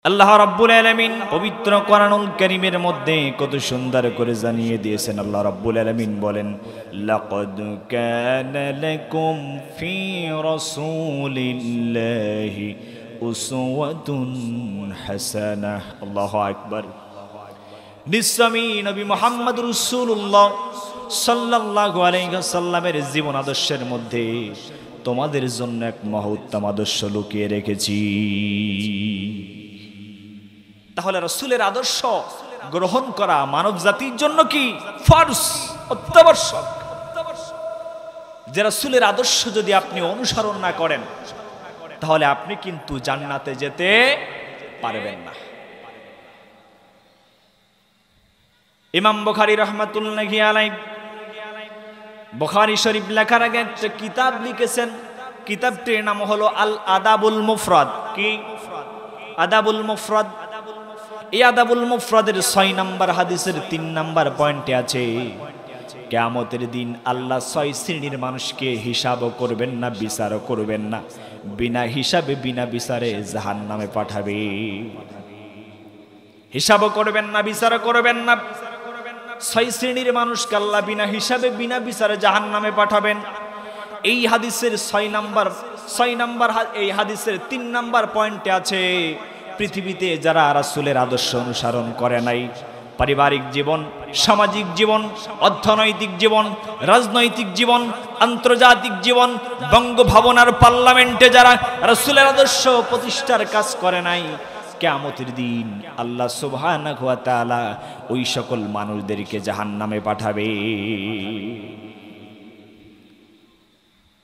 আল্লাহ রাব্বুল আলামিন পবিত্র কোরআনুল কারীমের মধ্যে কত সুন্দর করে জানিয়ে দিয়েছেন। আল্লাহ রাব্বুল আলামিন বলেন, লাকাদ কানা লাকুম ফি রাসূলিল্লাহি উসওয়াতুন হাসানাহ। আল্লাহু আকবার। নিশ্চয়ই নবী মুহাম্মদ রাসূলুল্লাহ সাল্লাল্লাহু আলাইহি ওয়াসাল্লামের জীবন আদর্শের মধ্যে তোমাদের জন্য এক মহোত্তম আদর্শ লুকিয়ে রেখেছি। তাহলে রাসূলের আদর্শ গ্রহণ করা মানব জাতির জন্য কি ফরজ, অত্যাবশ্যক। যে রাসূলের আদর্শ যদি আপনি অনুসরণ না করেন তাহলে আপনি কিন্তু জান্নাতে যেতে পারবেন না। ইমাম বুখারী রাহমাতুল্লাহি আলাইহি বুখারী শরীফ লেখার আগে একটা কিতাব লিখেছেন। কিতাবটির নাম হলো আল আদাবুল মুফরাদ। কি? আদাবুল মুফরাদ। এই আদাবুল মুফরাদের 6 নম্বর হাদিসের 3 নম্বর পয়েন্টে আছে, কিয়ামতের দিন আল্লাহ 6 শ্রেণীর মানুষকে হিসাবও করবেন না, বিচারও করবেন না, বিনা হিসাবে বিনা বিচারে জাহান্নামে পাঠাবে। হিসাবও করবেন না, বিচারও করবেন না, 6 শ্রেণীর মানুষকে আল্লাহ বিনা হিসাবে বিনা বিচারে জাহান্নামে পাঠাবেন। এই হাদিসের 6 নম্বর এই হাদিসের 3 নম্বর পয়েন্টে আছে, পৃথিবীতে যারা রাসূলের আদর্শ অনুসরণ করে নাই, পারিবারিক জীবন, সামাজিক জীবন, অর্থনৈতিক জীবন, রাজনৈতিক জীবন, আন্তর্জাতিক জীবন, বঙ্গভবনের পার্লামেন্টে যারা রাসূলের আদর্শ প্রতিষ্ঠার কাজ করে নাই, কিয়ামতের দিন আল্লাহ সুবহানাহু ওয়া তাআলা ওই সকল মানুষদেরকে জাহান্নামে পাঠাবে।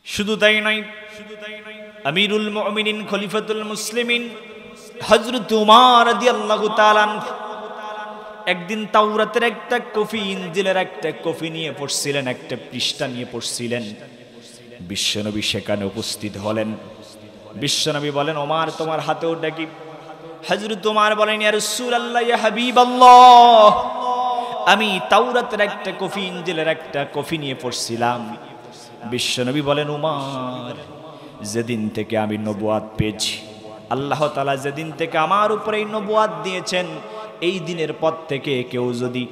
শুধু তাই নয়, আমিরুল মুমিনিন খলিফাতুল মুসলিমিন হযরত উমর রাদিয়াল্লাহু তাআলা একদিন তাওরাতের একটা কপি, ইনজিলের একটা কপি নিয়ে পড়ছিলেন, একটা পৃষ্ঠা নিয়ে পড়ছিলেন। বিশ্বনবী সেখানে উপস্থিত হলেন। বিশ্বনবী বলেন, ওমর তোমার হাতে ওটা কি? হযরত উমর বলেন, ইয়া রাসূলুল্লাহ, ইয়া হাবিবাল্লাহ, আমি তাওরাতের একটা কপি, ইনজিলের একটা কপি নিয়ে পড়ছিলাম। বিশ্বনবী বলেন, উমর, যেদিন থেকে আমি নবুয়াত পেয়েছি, আল্লাহ তাআলা যেদিন থেকে আমার উপরে এই নবুয়াত দিয়েছেন, এই দিনের পর থেকে কেউ যদি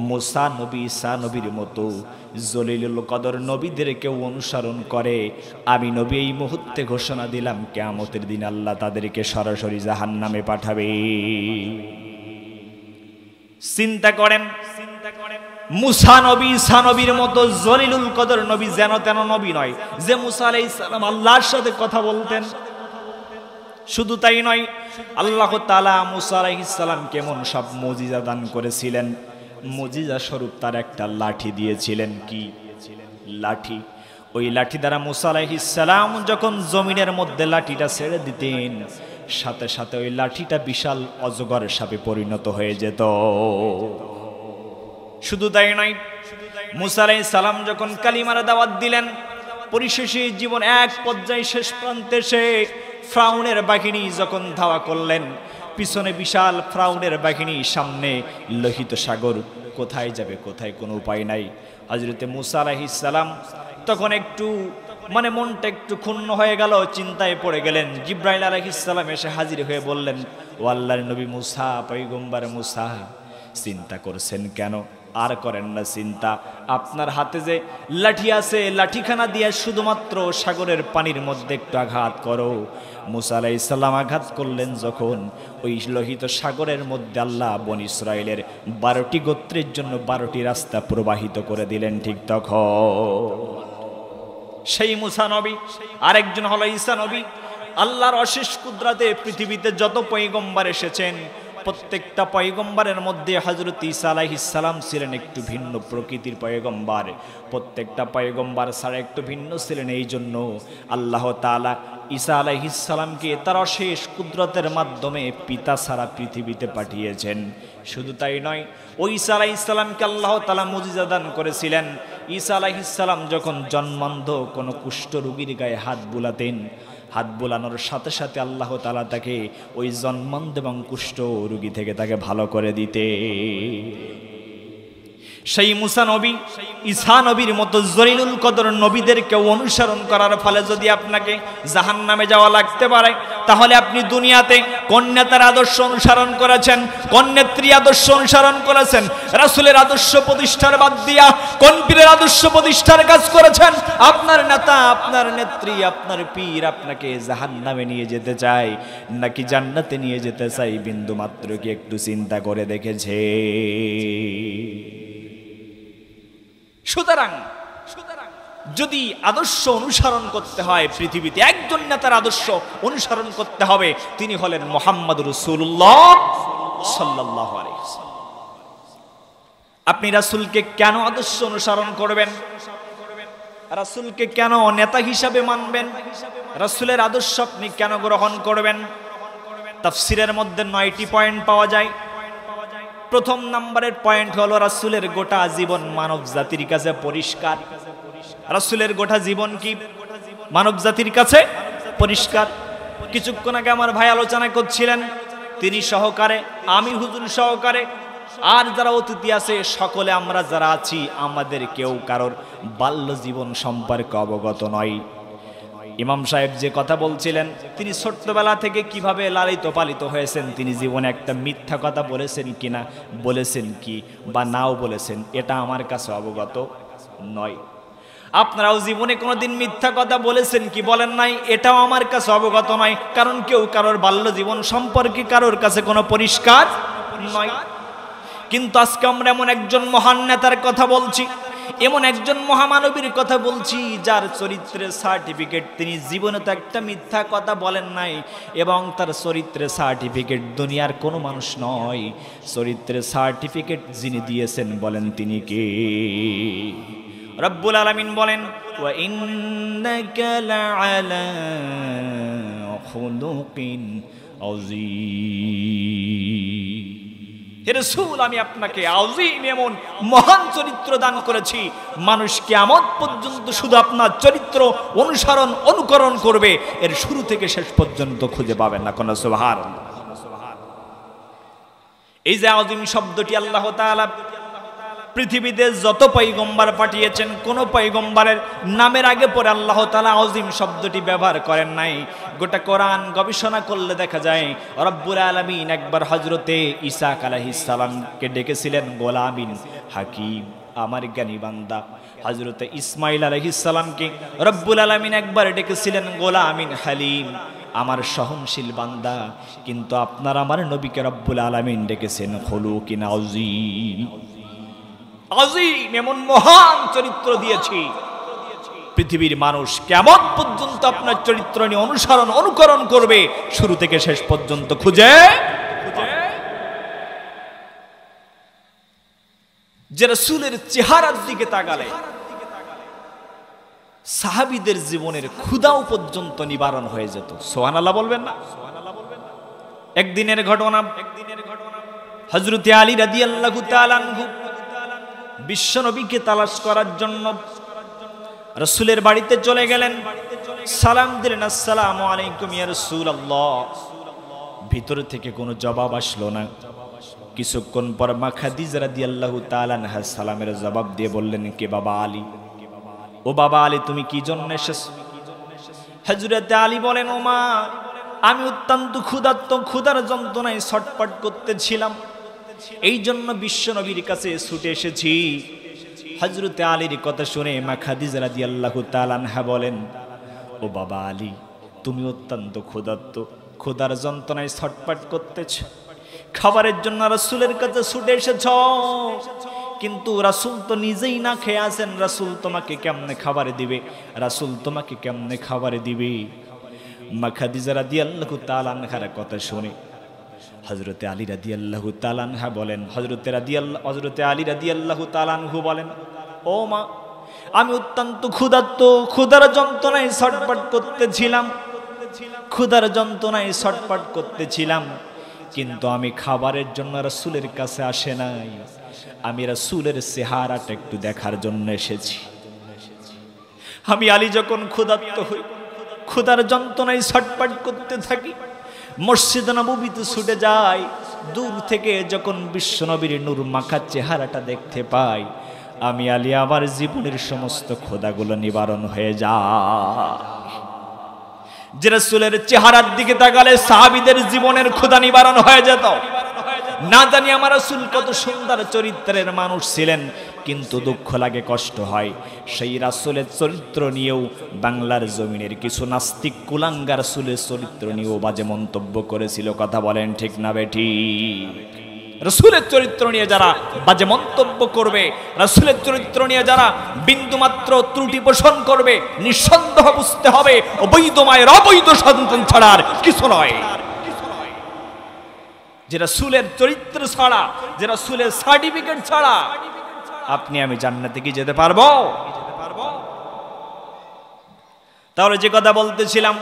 মুসা নবী, ঈসা নবীর মতো জলিলুল কদর নবীদের কেউ অনুসরণ করে, আমি নবী এই মুহূর্তে ঘোষণা দিলাম, কিয়ামতের দিন আল্লাহ তাদেরকে সরাসরি জাহান্নামে পাঠাবে। চিন্তা করেন, মুসা নবী, ঈসা নবীর মতো জলিলুল কদর নবী যেন তেন নবী নয়, যে মুসা আলাইহিস সালাম আল্লাহর সাথে কথা বলতেন। শুধু তাই নয়, আল্লাহ তাআলা মুসা আলাইহিস সালাম কেমন সব মুজিজা দান করেছিলেন। মুজিজা স্বরূপ তার একটা লাঠি দিয়েছিলেন। কি লাঠি? ওই লাঠি দ্বারা মুসা আলাইহিস সালাম যখন জমিনের মধ্যে লাঠিটা ছেড়ে দিতেন, সাথে সাথে ওই লাঠিটা বিশাল অজগর সাপে পরিণত হয়ে যেত। শুধু তাই নয়, মুসা আলাইহিস সালাম যখন কালিমার দাওয়াত দিলেন, পরিশেষে জীবন এক পর্যায়ে শেষ প্রান্তে এসে ফিরআউনের বাহিনী যখন ধাওয়া করলেন, পিছনে বিশাল ফিরআউনের বাহিনী, সামনে লোহিত সাগর, কোথায় যাবে, কোথায় কোনো উপায় নাই। হযরতে মুসা আলাইহিস সালাম তখন একটু মনটা একটু ক্ষুণ্ণ হয়ে গেল, চিন্তায় পড়ে গেলেন। জিবরাইল আলাইহিস সালাম এসে হাজির হয়ে বললেন, ও আল্লাহর নবী মুসা, পয়গম্বর মুসা, চিন্তা করছেন কেন? আর করেন না চিন্তা, আপনার হাতে যে লাঠি আছে, লাঠিখানা দিয়ে শুধুমাত্র সাগরের পানির মধ্যে একটু আঘাত করো। মুসা আলাইহিস সালাম আঘাত করলেন যখন, ওই লোহিত সাগরের মধ্যে আল্লাহ বনী ইসরাইলের 12টি গোত্রের জন্য 12টি রাস্তা প্রবাহিত করে দিলেন। ঠিক তখন সেই মুসা নবী, আরেকজন হলো ঈসা নবী। আল্লাহর অশেষ কুদরতে পৃথিবীতে যত পয়গম্বর এসেছেন, প্রত্যেকটা পয়গম্বরের মধ্যে হযরত ঈসা আলাইহিস সালাম ছিলেন একটু ভিন্ন প্রকৃতির পয়গম্বর। প্রত্যেকটা পয়গম্বর ছাড়া একটু ভিন্ন ছিলেন। এই জন্য আল্লাহ তাআলা ঈসা আলাইহিস সালামকে তার অশেষ কুদরতের মাধ্যমে পিতা ছাড়া পৃথিবীতে পাঠিয়েছেন। শুধু তাই নয়, ওই ঈসা আলাইহিস সালামকে আল্লাহ তাআলা মুজিজা দান করেছিলেন। ঈসা আলাইহিস সালাম যখন জন্মান্ধ কোনো কুষ্ঠ রোগীর গায়ে হাত বুলাতেন, হাত বোলানোর সাথে সাথে আল্লাহ তাআলা তাকে ওই জন্মান্ধ এবং কুষ্ঠ রোগী থেকে তাকে ভালো করে দিতে। সেই মুসা নবী, ঈসা নবীর মতো জলিলুল কদর নবীদেরকে অনুসরণ করার ফলে যদি আপনাকে জাহান্নামে যাওয়া লাগতে পারে, তাহলে আপনি দুনিয়াতে কোন নেতার আদর্শ অনুসরণ করেছেন, কোন নেত্রী আদর্শ অনুসরণ করেছেন? রাসূলের আদর্শ প্রতিষ্ঠার বাদ দিয়া কোন পীরের আদর্শ প্রতিষ্ঠার কাজ করেছেন? আপনার নেতা, আপনার নেত্রী, আপনার পীর আপনাকে জাহান্নামে নিয়ে যেতে চায় নাকি জান্নাতে নিয়ে যেতে চায়, বিন্দু মাত্র কি একটু চিন্তা করে দেখেছে? সুতরাং যদি আদর্শ অনুসরণ করতে হয়, পৃথিবীতে একজন নেতার আদর্শ অনুসরণ করতে হবে, তিনি হলেন মুহাম্মদ রাসূলুল্লাহ সাল্লাল্লাহু আলাইহি ওয়াসাল্লাম। আপনি রাসূলকে কেন আদর্শ অনুসরণ করবেন? রাসূলকে কেন নেতা হিসাবে মানবেন? রাসূলের আদর্শ আপনি কেন গ্রহণ করবেন? তাফসীরের মধ্যে 9টি পয়েন্ট পাওয়া যায়। প্রথম নম্বরের পয়েন্ট হলো রাসূলের গোটা জীবন মানব জাতির কাছে পরিষ্কার। রাসূলের গোটা জীবন কি মানব জাতির কাছে পরিষ্কার। কিছুক্ষণ আগে আমার ভাই আলোচনা করছিলেন, তিনি সহকারে, আমি হুজুর সহকারে, আর যারা অতিথি আছে সকলে আমরা যারা আছি, আমাদের কেউ কারোর বাল্য জীবন সম্পর্কে অবগত নয়। ইমাম সাহেব যে কথা বলছিলেন, তিনি ছোট্টবেলা থেকে কিভাবে লালিত পালিত হয়েছেন, তিনি জীবনে একটা মিথ্যা কথা বলেছেন কিনা, বলেছেন কি বা নাও বলেছেন, এটা আমার কাছে অবগত নয়। আপনারাও জীবনে কোনোদিন মিথ্যা কথা বলেছেন কি বলেন নাই, এটাও আমার কাছে অবগত নয়, কারণ কেউ কারোর বাল্য জীবন সম্পর্কে কারোর কাছে কোনো পরিষ্কার নয়। কিন্তু আজকে আমরা এমন একজন মহান নেতার কথা বলছি, এমন একজন মহামানবীর কথা বলছি, যার চরিত্রের সার্টিফিকেট, তিনি জীবনে তো একটা মিথ্যা কথা বলেন নাই, এবং তার চরিত্রের সার্টিফিকেট দুনিয়ার কোনো মানুষ নয়। চরিত্রের সার্টিফিকেট যিনি দিয়েছেন বলেন তিনি কে? রব্বুল আলামিন বলেন, ওয়া ইন্নাকা লাআলা খুলুকিন আযীম। হে রাসূল, আমি আপনাকে আযীম এমন মহান চরিত্র দান করেছি, মানুষ কিয়ামত পর্যন্ত শুধু আপনার চরিত্র অনুসরণ অনুকরণ করবে, এর শুরু থেকে শেষ পর্যন্ত খুঁজে পাবেন না। কোন সুবহানাল্লাহ। এই যে আযীম শব্দটি আল্লাহ তাআলা পৃথিবীতে যত পয়গম্বর পাঠিয়েছেন, কোন পয়গম্বরের নামের আগে পরে আল্লাহ তাআলা আযীম শব্দটি ব্যবহার করেন নাই। গোটা কোরআন গবেষণা করলে দেখা যায় রব্বুল আলামিন একবার হযরতে ঈসা আলাইহিস সালামকে ডেকেছিলেন গোলামিন হাকিম, আমার জ্ঞানী বান্দা। হযরতে ইসমাঈল আলাইহিস সালামকে রব্বুল আলামিন একবার ডেকেছিলেন গোলামিন হালিম, আমার সহনশীল বান্দা। কিন্তু আপনার আমার নবীকে রব্বুল আলামিন ডেকেছেন খুলুকিন আযীম। আযীম এমন মহান চরিত্র দিয়েছি, পৃথিবীর মানুষ কিয়ামত পর্যন্ত আপনার চরিত্র নিয়ে অনুসরণ অনুকরণ করবে, শুরু থেকে শেষ পর্যন্ত খুঁজে। যে রাসূলের চেহারার দিকে তাকালে সাহাবীদের জীবনের ক্ষুধাও পর্যন্ত নিবারণ হয়ে যেত। সুবহানাল্লাহ বলবেন না? একদিনের ঘটনা, হযরতে আলী রাদিয়াল্লাহু তাআলা আনহু বিশ্বনবীকে তালাশ করার জন্য রাসূলের বাড়িতে চলে গেলেন। সালাম দিলেন, আসসালামু আলাইকুম ইয়া রাসূলুল্লাহ। ভিতর থেকে কোনো জবাব আসলো না। কিছুক্ষণ পর মা খাদিজা রাদিয়াল্লাহু তাআলা আনহা সালামের জবাব দিয়ে বললেন, কে বাবা আলী? ও বাবা আলী, তুমি কি জন্য এসেছো? হযরতে আলী বলেন, ও মা, আমি অত্যন্ত ক্ষুধার্ত, ক্ষুধার যন্ত্রণায় ছটফট করতেছিলাম, এই জন্য বিশ্বনবীর কাছে ছুটে এসেছি। হযরতে আলীর কথা শুনে মা খাদিজা রাদিয়াল্লাহু তাআলা আনহা বলেন, ও বাবা আলী, তুমি অত্যন্ত ক্ষুধার্ত, ক্ষুধার যন্ত্রণায় ছটফট করতেছ, খাবারের জন্য রাসূলের কাছে ছুটে এসেছ, কিন্তু রাসূল তো নিজেই না খেয়ে আছেন, রাসূল তোমাকে কেমনে খাবার দিবে? রাসূল তোমাকে কেমনে খাবার দিবে? মা খাদিজা রাদিয়াল্লাহু তাআলা আনহার কথা শুনে হযরতে আলী রাদিয়াল্লাহু তাআলা আনহা বলেন, হযরতে আলী রাদিয়াল্লাহু তাআলা আনহু বলেন, ও মা, আমি অত্যন্ত ক্ষুধার্ত, ক্ষুধার যন্ত্রণায় ছটফট করতেছিলাম, ক্ষুধার যন্ত্রণায় ছটফট করতেছিলাম, কিন্তু আমি খাবারের জন্য রাসূলের কাছে আসে নাই, আমি রাসূলের চেহারাটা একটু দেখার জন্য এসেছি। আমি আলী যখন ক্ষুধার্ত হই, ক্ষুধার যন্ত্রণায় ছটফট করতে থাকি, মসজিদ নববীতে ছুটে যাই, দূর থেকে যখন বিশ্বনবীর নূর মাখা চেহারাটা দেখতে পাই, আমি আলী আমার জীবনের সমস্ত ক্ষুধাগুলো নিবারণ হয়ে যায়। যে রাসূলের চেহারার দিকে তাকালে সাহাবীদের জীবনের ক্ষুধা নিবারণ হয়ে যেত। না জানি আমার রাসূল কত সুন্দর চরিত্রের মানুষ ছিলেন, কিন্তু দুঃখ লাগে, কষ্ট হয়। সেই রাসূলের চরিত্র নিয়েও বাংলার জমিনের কিছু নাস্তিক কুলাঙ্গার রাসূলের চরিত্র নিয়েও বাজে মন্তব্য করেছিল। কথা বলেন ঠিক না বেঠিক? রাসূলের চরিত্র নিয়ে যারা বাজে মন্তব্য করবে, রাসূলের চরিত্র নিয়ে যারা বিন্দুমাত্র ত্রুটি পোষণ করবে, নিঃসন্দেহ বুঝতে হবে অবৈধ মায়ের অবৈধ সন্তান ছাড়া আর কিছু নয়। যে রাসূলের চরিত্র ছাড়া, যে রাসূলের সার্টিফিকেট ছাড়া আপনি আমি জান্নাতে কি যেতে পারবো? তাহলে যে কথা বলতেছিলাম,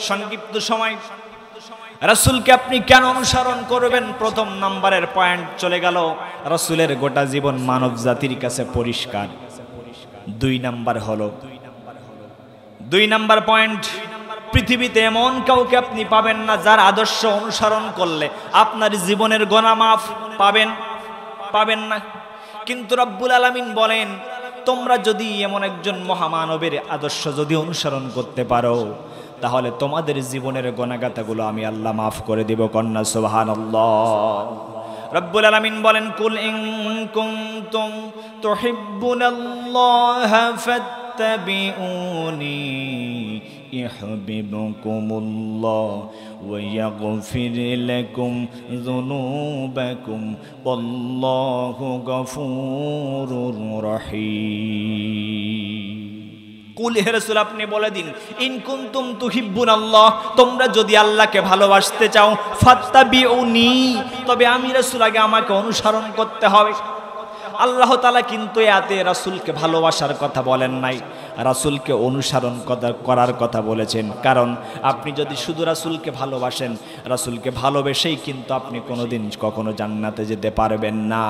সংক্ষিপ্ত সময় রাসূলকে আপনি কেন অনুসরণ করবেন? প্রথম নাম্বারের পয়েন্ট চলে গেল, রাসূলের গোটা জীবন মানব জাতির কাছে পরিষ্কার। দুই নাম্বার পয়েন্ট, পৃথিবীতে এমন কাউকে আপনি পাবেন না যার আদর্শ অনুসরণ করলে আপনার জীবনের গুনাহ মাফ পাবেন না। কিন্তু রব্বুল আলামিন বলেন, তোমরা যদি এমন একজন মহামানবের আদর্শ যদি অনুসরণ করতে পারো, তাহলে তোমাদের জীবনের গুনাহগাতাগুলো আমি আল্লাহ মাফ করে দেব। কন্যা সুবহানাল্লাহ। রব্বুল আলামিন বলেন, কুল ইন কুনতুম তুহিব্বুনাল্লাহা ফাত্তাবিউনি ইউহিব্বুকুমুল্লাহ ওয়া ইয়াগফির লাকুম যুনুবাকুম ওয়াল্লাহু গফুরুর রহিম। কুল হে রাসূল, আপনি বলে দিন, ইন কুনতুম তুহিব্বুনাল্লাহ, তোমরা যদি আল্লাহকে ভালোবাসতে চাও, ফাত্তাবিউনি, তবে আমি রাসূল আগে আমাকে অনুসরণ করতে হবে। আল্লাহ তাআলা কিন্তু এতে রাসূলকে ভালোবাসার কথা বলেন নাই, রাসূলকে অনুসরণ করার কথা বলেছেন। কারণ আপনি যদি শুধু রাসূলকে ভালোবাসেন, রাসূলকে ভালোবেসেই কিন্তু আপনি কোনোদিন কখনো জান্নাতে যেতে পারবেন না।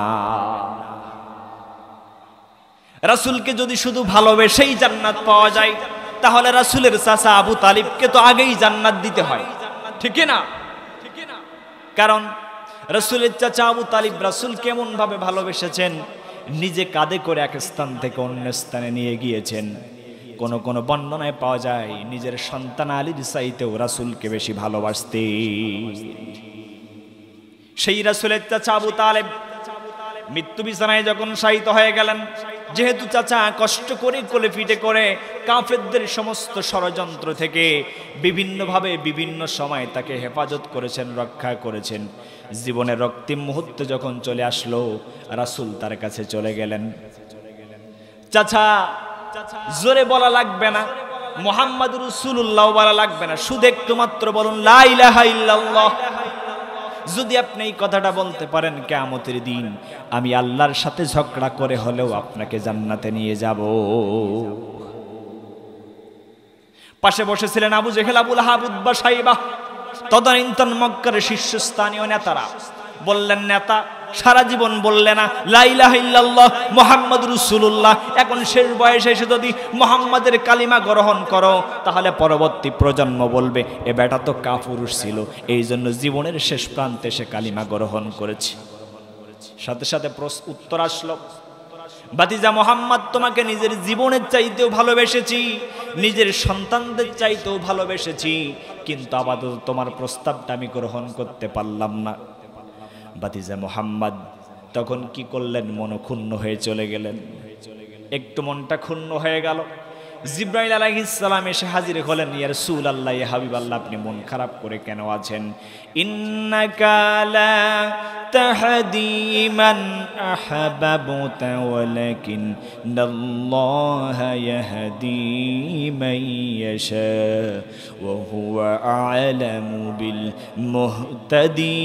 রাসূলকে যদি শুধু ভালোবেসেই জান্নাত পাওয়া যায়, তাহলে রাসূলের চাচা আবু তালিবকে তো আগেই জান্নাত দিতে হয়, ঠিক না? কারণ রাসূলের চাচা আবু তালিব রাসূল কেমন ভাবে ভালোবেসেছেন, নিজে কাঁধে করে এক স্থান থেকে অন্য স্থানে নিয়ে গিয়েছেন। কোন কোন বর্ণনায় পাওয়া যায় নিজের সন্তান আলীর চাইতেও রাসূলকে বেশি ভালোবাসতেন। সেই রাসূলের চাচা আবু তালিব মৃত্যু বিছানায় যখন শায়িত হয়ে গেলেন, যেহেতু চাচা কষ্ট করে কোলে পিঠে করে কাফেরদের সমস্ত ষড়যন্ত্র থেকে বিভিন্নভাবে বিভিন্ন সময় তাকে হেফাজত করেছেন, রক্ষা করেছেন, জীবনের রক্তিম মুহূর্তে যখন চলে আসলো, রাসূল তার কাছে চলে গেলেন। চাচা, জোরে বলা লাগবে না, মুহাম্মাদুর রাসূলুল্লাহ বলা লাগবে না, শুধু একটু মাত্র বলুন লা ইলাহা ইল্লাল্লাহ। যদি আপনি এই কথাটা বলতে পারেন, কিয়ামতের দিন আমি আল্লাহর সাথে ঝগড়া করে হলেও আপনাকে জান্নাতে নিয়ে যাব। পাশে বসেছিলেন আবু জেহেল, আবু লাহাব, উতবা, শাইবা, তদানীন্তন মক্কার শীর্ষস্থানীয় নেতারা। বললেন, নেতা সারা জীবন বললে না লা ইলাহা ইল্লাল্লাহ মুহাম্মাদুর রাসূলুল্লাহ, এখন শেষ বয়সে এসে যদি মুহাম্মাদের কালিমা গ্রহণ করো, তাহলে পরবর্তী প্রজন্ম বলবে এ বেটা তো কাপুরুষ ছিল, এই জন্য জীবনের শেষ প্রান্তে সে কালিমা গ্রহণ করেছে। সাথে সাথে উত্তর আসলো, ভাতিজা মুহাম্মদ, তোমাকে নিজের জীবনের চাইতেও ভালোবেসেছি, নিজের সন্তানদের চাইতেও ভালোবেসেছি, কিন্তু আপাতত তোমার প্রস্তাবটা আমি গ্রহণ করতে পারলাম না। ভাতিজা মুহাম্মদ তখন কি করলেন? মনক্ষুণ্ণ হয়ে চলে গেলেন। একটু মনটা ক্ষুণ্ণ হয়ে গেল। জিবরাইল আলাইহিস সালাম এসে হাজির হলেন। ইয়া রাসূলুল্লাহ, ইয়া হাবিবাল্লাহ, আপনি মন খারাপ করে কেন আছেন? ইন্নাকা লা তাহদি মান আহাবাবতা ওয়ালাকিন্নাল্লাহা ইয়াহদি মান ইয়াশা ওয়া হুয়া আ'লামু বিল মুহতাদিন।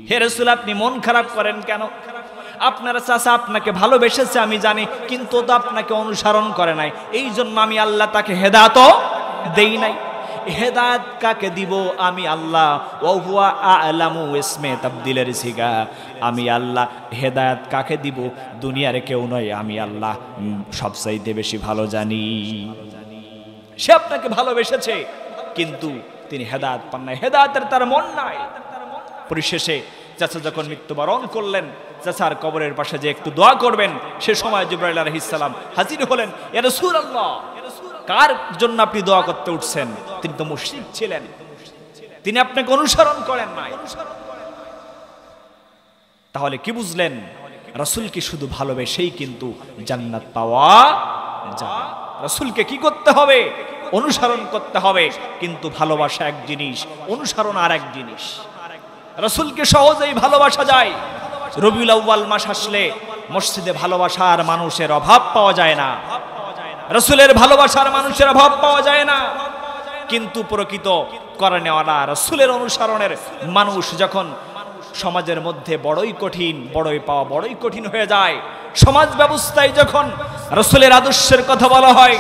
হে রাসূল, আপনি মন খারাপ করেন কেন? আপনার চাচা আপনাকে ভালোবেসেছে আমি জানি, কিন্তু তো আপনাকে অনুসরণ করে নাই, এই জন্য আমি আল্লাহ তাকে হেদায়েত দেই নাই। হেদায়েত কাকে দিব? আমি আল্লাহ। ওয়া হুয়া আ'লামু, ইসমে তাবদীলের সিগা, আমি আল্লাহ। হেদায়েত কাকে দিব? দুনিয়ার কেউ নয়, আমি আল্লাহ সবচাইতে বেশি ভালো জানি। সে আপনাকে ভালোবেসেছে, কিন্তু তিনি হেদায়েত পান নাই, হেদায়েতের তার মন নাই। পরিশেষে চাচা যখন মৃত্যুবরণ করলেন, চাচার কবরের পাশে যে একটু দোয়া করবেন, সে সময় জিবরাইল আলাইহিস সালাম হাজির হলেন। ইয়া রাসূলুল্লাহ, কার জন্য আপনি দোয়া করতে উঠছেন? তিনি তো মুশরিক ছিলেন, তিনি আপনাকে অনুসরণ করেন নাই। তাহলে কি বুঝলেন? রাসূলকে শুধু ভালোবেসেই কিন্তু জান্নাত পাওয়া যায়। রাসূলকে কি করতে হবে? অনুসরণ করতে হবে। কিন্তু ভালোবাসা এক জিনিস, অনুসরণ আর এক জিনিস। রাসূলকে সহজেই ভালোবাসা যায়। রবিউল আউয়াল মাস আসলে মসজিদে ভালোবাসার মানুষের অভাব পাওয়া যায় না, রাসূলের ভালোবাসার মানুষের অভাব পাওয়া যায় না। কিন্তু প্রকৃত করে নেওয়ালা রাসূলের অনুসরণের মানুষ যখন সমাজের মধ্যে বড়ই কঠিন, বড়ই পাওয়া বড়ই কঠিন হয়ে যায়। সমাজ ব্যবস্থায় যখন রাসূলের আদর্শের কথা বলা হয়,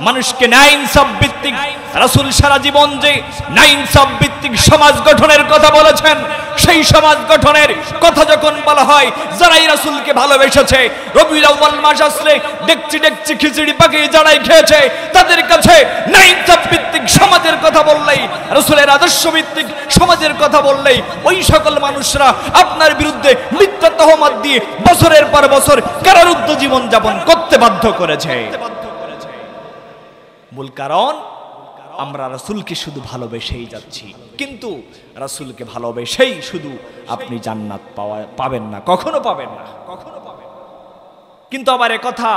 মানুষকে ন্যায় ইনসাফ ভিত্তিক, রাসূল সারা জীবন যে ন্যায় ইনসাফ ভিত্তিক সমাজ গঠনের কথা বলেছেন, সেই সমাজ গঠনের কথা যখন বলা হয়, যারাই রাসূলকে ভালোবেসেছে, রবিউল আউয়াল মাস আসলে ডেকচি ডেকচি খিচুড়ি পাকিয়ে যারাই খেয়েছে, তাদের কাছে ন্যায় ইনসাফ ভিত্তিক সমাজের কথা বললেই, রাসূলের আদর্শ ভিত্তিক সমাজের কথা বললেই ওই সকল মানুষরা আপনার বিরুদ্ধে মিথ্যা তহমত দিয়ে বছরের পর বছর কারারুদ্ধ জীবন যাপন করতে বাধ্য করেছে। মূল কারণ আমরা রাসূলকে শুধু ভালোবেসেই যাচ্ছি, কিন্তু রাসূলকে ভালোবেসেই শুধু আপনি জান্নাত পাবেন না, কখনো পাবেন না, কখনো পাবেন না। কিন্তু আবার একথা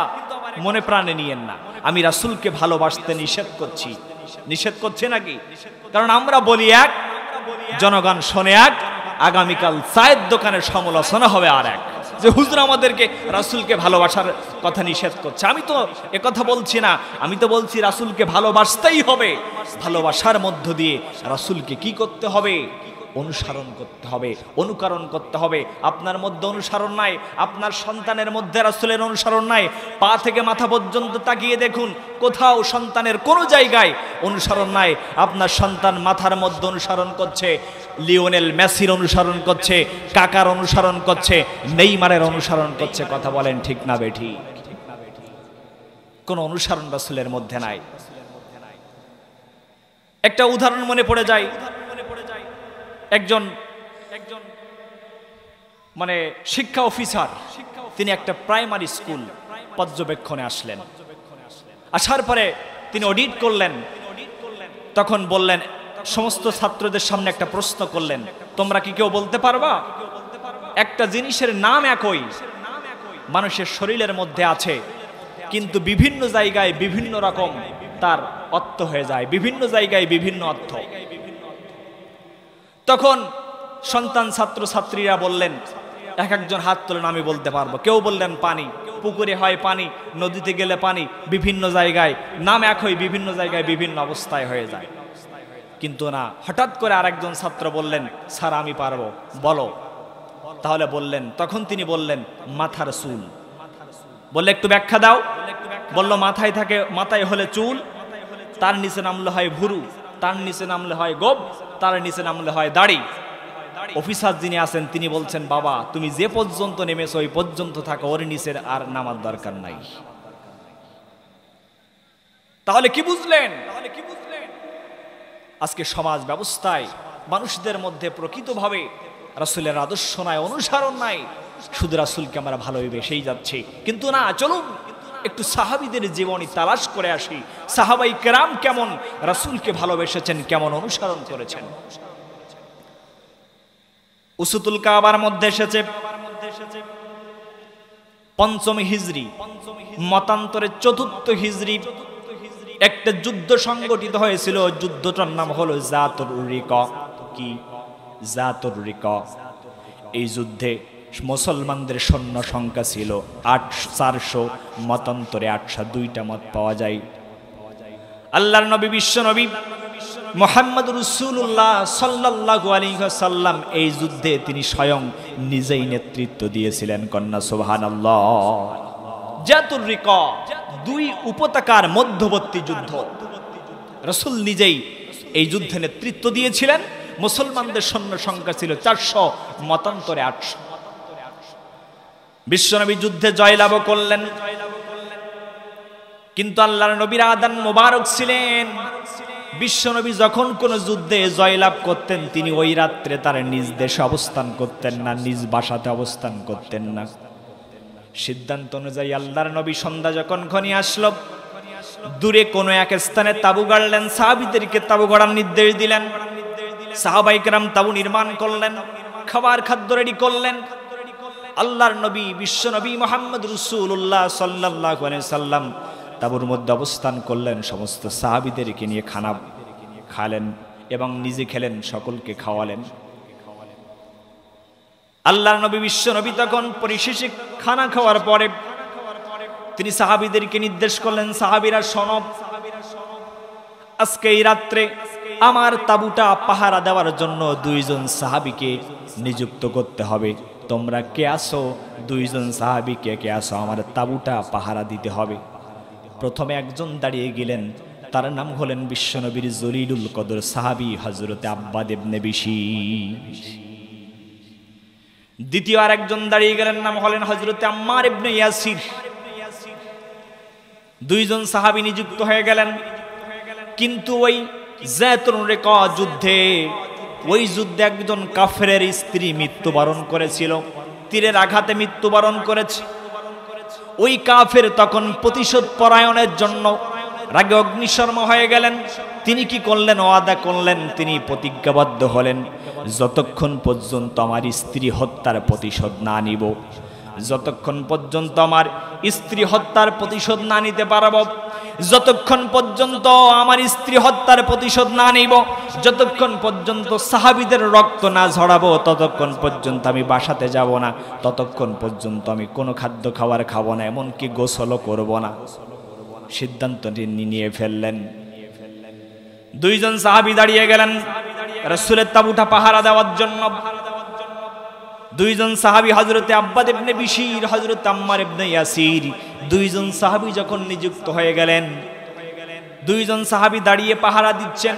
মনে প্রাণে নিয়েন না, আমি রাসূলকে ভালোবাসতে নিষেধ করছি। নিষেধ করছে নাকি? কারণ আমরা বলি এক, জনগণ শোনে এক, আগামীকাল চায়ের দোকানের সমালোচনা হবে আর এক, যে হুজুর আমাদেরকে রাসূলকে ভালোবাসার কথা নিষেধ করছে। আমি তো একথা বলছি না, আমি তো বলছি রাসূলকে ভালোবাসতেই হবে। ভালোবাসার মধ্য দিয়ে রাসূলকে কি করতে হবে? অনুসরণ করতে হবে, অনুকরণ করতে হবে। আপনার মধ্যে অনুসরণ নাই, আপনার সন্তানের মধ্যে রাসূলের অনুসরণ নাই, পা থেকে মাথা পর্যন্ত তাকিয়ে দেখুন, কোথাও সন্তানের কোনো জায়গায় অনুসরণ নাই। আপনার সন্তান মাথার মধ্যে অনুসরণ করছে, লিওনেল মেসির অনুসরণ করছে, কাকার অনুসরণ করছে, নেইমারের অনুসরণ করছে। কথা বলেন ঠিক না বেঠি? কোন অনুসরণ রাসূলের মধ্যে নাই। একটা উদাহরণ মনে পড়ে যায়, একজন মানে শিক্ষা অফিসার, তিনি একটা প্রাইমারি স্কুল পর্যবেক্ষণে আসলেন। আসার পরে তিনি অডিট করলেন, তখন বললেন, সমস্ত ছাত্রদের সামনে একটা প্রশ্ন করলেন, তোমরা কি কেউ বলতে পারবা একটা জিনিসের নাম একই, মানুষের শরীরের মধ্যে আছে, কিন্তু বিভিন্ন জায়গায় বিভিন্ন রকম তার অর্থ হয়ে যায়, বিভিন্ন জায়গায় বিভিন্ন অর্থ। তখন সন্তান ছাত্র ছাত্রীরা বললেন, এক একজন হাত তোলেন, আমি বলতে পারবো। কেউ বললেন পানি, পুকুরে হয় পানি, নদীতে গেলে পানি, বিভিন্ন জায়গায় নাম এক হয়, বিভিন্ন জায়গায় বিভিন্ন অবস্থায় হয়ে যায়। কিন্তু না, হঠাৎ করে আরেকজন ছাত্র বললেন, স্যার আমি পারবো, বলো। তাহলে বললেন, তখন তিনি বললেন মাথার চুল। বললে একটু ব্যাখ্যা দাও। বলল মাথায় থাকে, মাথায় হলে চুল, তার নিচে নামলে হয় ভুরু, তার নিচে নামলে হয় গোপ, তার নিচে নামলে হয় দাড়ি। অফিসার যিনি আছেন তিনি বলছেন, বাবা তুমি যে পর্যন্ত নেমেছো ওই পর্যন্ত থাকো, ওর নিচের আর নামার দরকার নাই। তাহলে কি বুঝলেন? আজকে সমাজ ব্যবস্থায় মানুষদের মধ্যে প্রকৃতভাবে রাসূলের আদর্শ নাই, অনুসরণ নাই, শুধু রাসূলকে আমরা ভালোবেসেই যাচ্ছি। কিন্তু না, চলুন একটু সাহাবীদের জীবনী তালাশ করে আসি। সাহাবাই কেরাম কেমন রাসূলকে ভালোবেসেছেন, কেমন অনুসরণ করেছেন। উসুতুল কাবার মধ্যে এসেছে ৫ম হিজরি, মতান্তরে ৪র্থ হিজরি একটা যুদ্ধ সংগঠিত হয়েছিল। যুদ্ধটার নাম হলো জাতুর রিকা। কি? জাতুর রিকা। এই যুদ্ধে মুসলমানদের সৈন্য সংখ্যা ছিল ৪০০, মতান্তরে ৮০২টা মত পাওয়া যায়। আল্লাহর নবী, বিশ্ব নবী মুহাম্মদ রাসূলুল্লাহ সাল্লাল্লাহু আলাইহি ওয়াসাল্লাম এই যুদ্ধে তিনি স্বয়ং নিজেই নেতৃত্ব দিয়েছিলেন। কন্যা সুবহানাল্লাহ। জাতুর রিকা, দুই উপত্যকার মধ্যবর্তী যুদ্ধ। রাসূল নিজেই এই যুদ্ধে নেতৃত্ব দিয়েছিলেন। মুসলমানদের সৈন্য সংখ্যা ছিল ৪০০, মতান্তরে ৮০০। বিশ্বনবী যুদ্ধে জয়লাভ করলেন, কিন্তু আল্লাহর নবীর আদান মোবারক ছিলেন বিশ্বনবী যখন কোন যুদ্ধে জয়লাভ করতেন তিনি ওই রাত্রে তার নিজ দেশে অবস্থান করতেন না, নিজ বাসাতে অবস্থান করতেন না। সিদ্ধান্ত অনুযায়ী আল্লাহর নবী সন্ধ্যা যখন ঘনিয়ে আসলো দূরে কোনো এক স্থানে তাঁবু গাড়লেন, সাহাবীদেরকে তাঁবু গাড়ার নির্দেশ দিলেন। সাহাবায়ে কেরাম তাঁবু নির্মাণ করলেন, খাবার খাদ্য রেডি করলেন। আল্লাহর নবী বিশ্বনবী মুহাম্মদ রাসূলুল্লাহ সাল্লাল্লাহু আলাইহি সাল্লাম তাঁবুর মধ্যে অবস্থান করলেন, সমস্ত সাহাবীদেরকে নিয়ে খানা খালেন এবং নিজে খেলেন, সকলকে খাওয়ালেন। আল্লাহর নবী বিশ্বনবী তখন পরিশেষে খানা খাওয়ার পরে তিনি সাহাবীদেরকে নির্দেশ করলেন, সাহাবীরা শোনো, আজকে এই রাত্রে আমার তাঁবুটা পাহারা দেওয়ার জন্য দুইজন সাহাবীকে নিযুক্ত করতে হবে। তোমরা কে আসো? দুইজন সাহাবী কে আসো? আমার তাঁবুটা পাহারা দিতে হবে। প্রথমে একজন দাঁড়িয়ে গেলেন, তার নাম হলেন বিশ্বনবীর জলিলুল কদর সাহাবী হযরতে আব্বাদ ইবনে বিশির। দ্বিতীয় আরেকজন দাঁড়িয়ে গেলেন, নাম হলেন হযরতে আম্মার ইবনে ইয়াসির। দুইজন সাহাবী নিযুক্ত হয়ে গেলেন। কিন্তু ওই যাতুর রিকা যুদ্ধে, ওই যুদ্ধে একজন কাফেরের স্ত্রী মৃত্যুবরণ করেছিল, তীরের আঘাতে মৃত্যুবরণ করেছে। ওই কাফের তখন প্রতিশোধ পরায়ণের জন্য রাগে অগ্নিশর্মা হয়ে গেলেন। তিনি কি করলেন? ওয়াদা করলেন, তিনি প্রতিজ্ঞাবদ্ধ হলেন, যতক্ষণ পর্যন্ত আমার স্ত্রী হত্যার প্রতিশোধ না নিব, যতক্ষণ পর্যন্ত আমার স্ত্রী হত্যার প্রতিশোধ না নিতে পারব, যতক্ষণ পর্যন্ত আমার স্ত্রী হত্যার প্রতিশোধ না নিব, যতক্ষণ পর্যন্ত সাহাবীদের রক্ত না ঝরাবো, ততক্ষণ পর্যন্ত আমি বাসাতে যাব না, ততক্ষণ পর্যন্ত আমি কোনো খাদ্য খাবো না, এমনকি গোসলও করব না। সিদ্ধান্তটি নিয়ে ফেললেন। দুইজন সাহাবী দাঁড়িয়ে গেলেন রাসূলের তাঁবুটা পাহারা দেওয়ার জন্য। দুইজন সাহাবী হযরতে আব্বাদ ইবনে বিশির, হযরত আম্মার ইবনে ইয়াসির, দুইজন সাহাবী যখন নিযুক্ত হয়ে গেলেন, দুইজন সাহাবী দাঁড়িয়ে পাহারা দিচ্ছেন।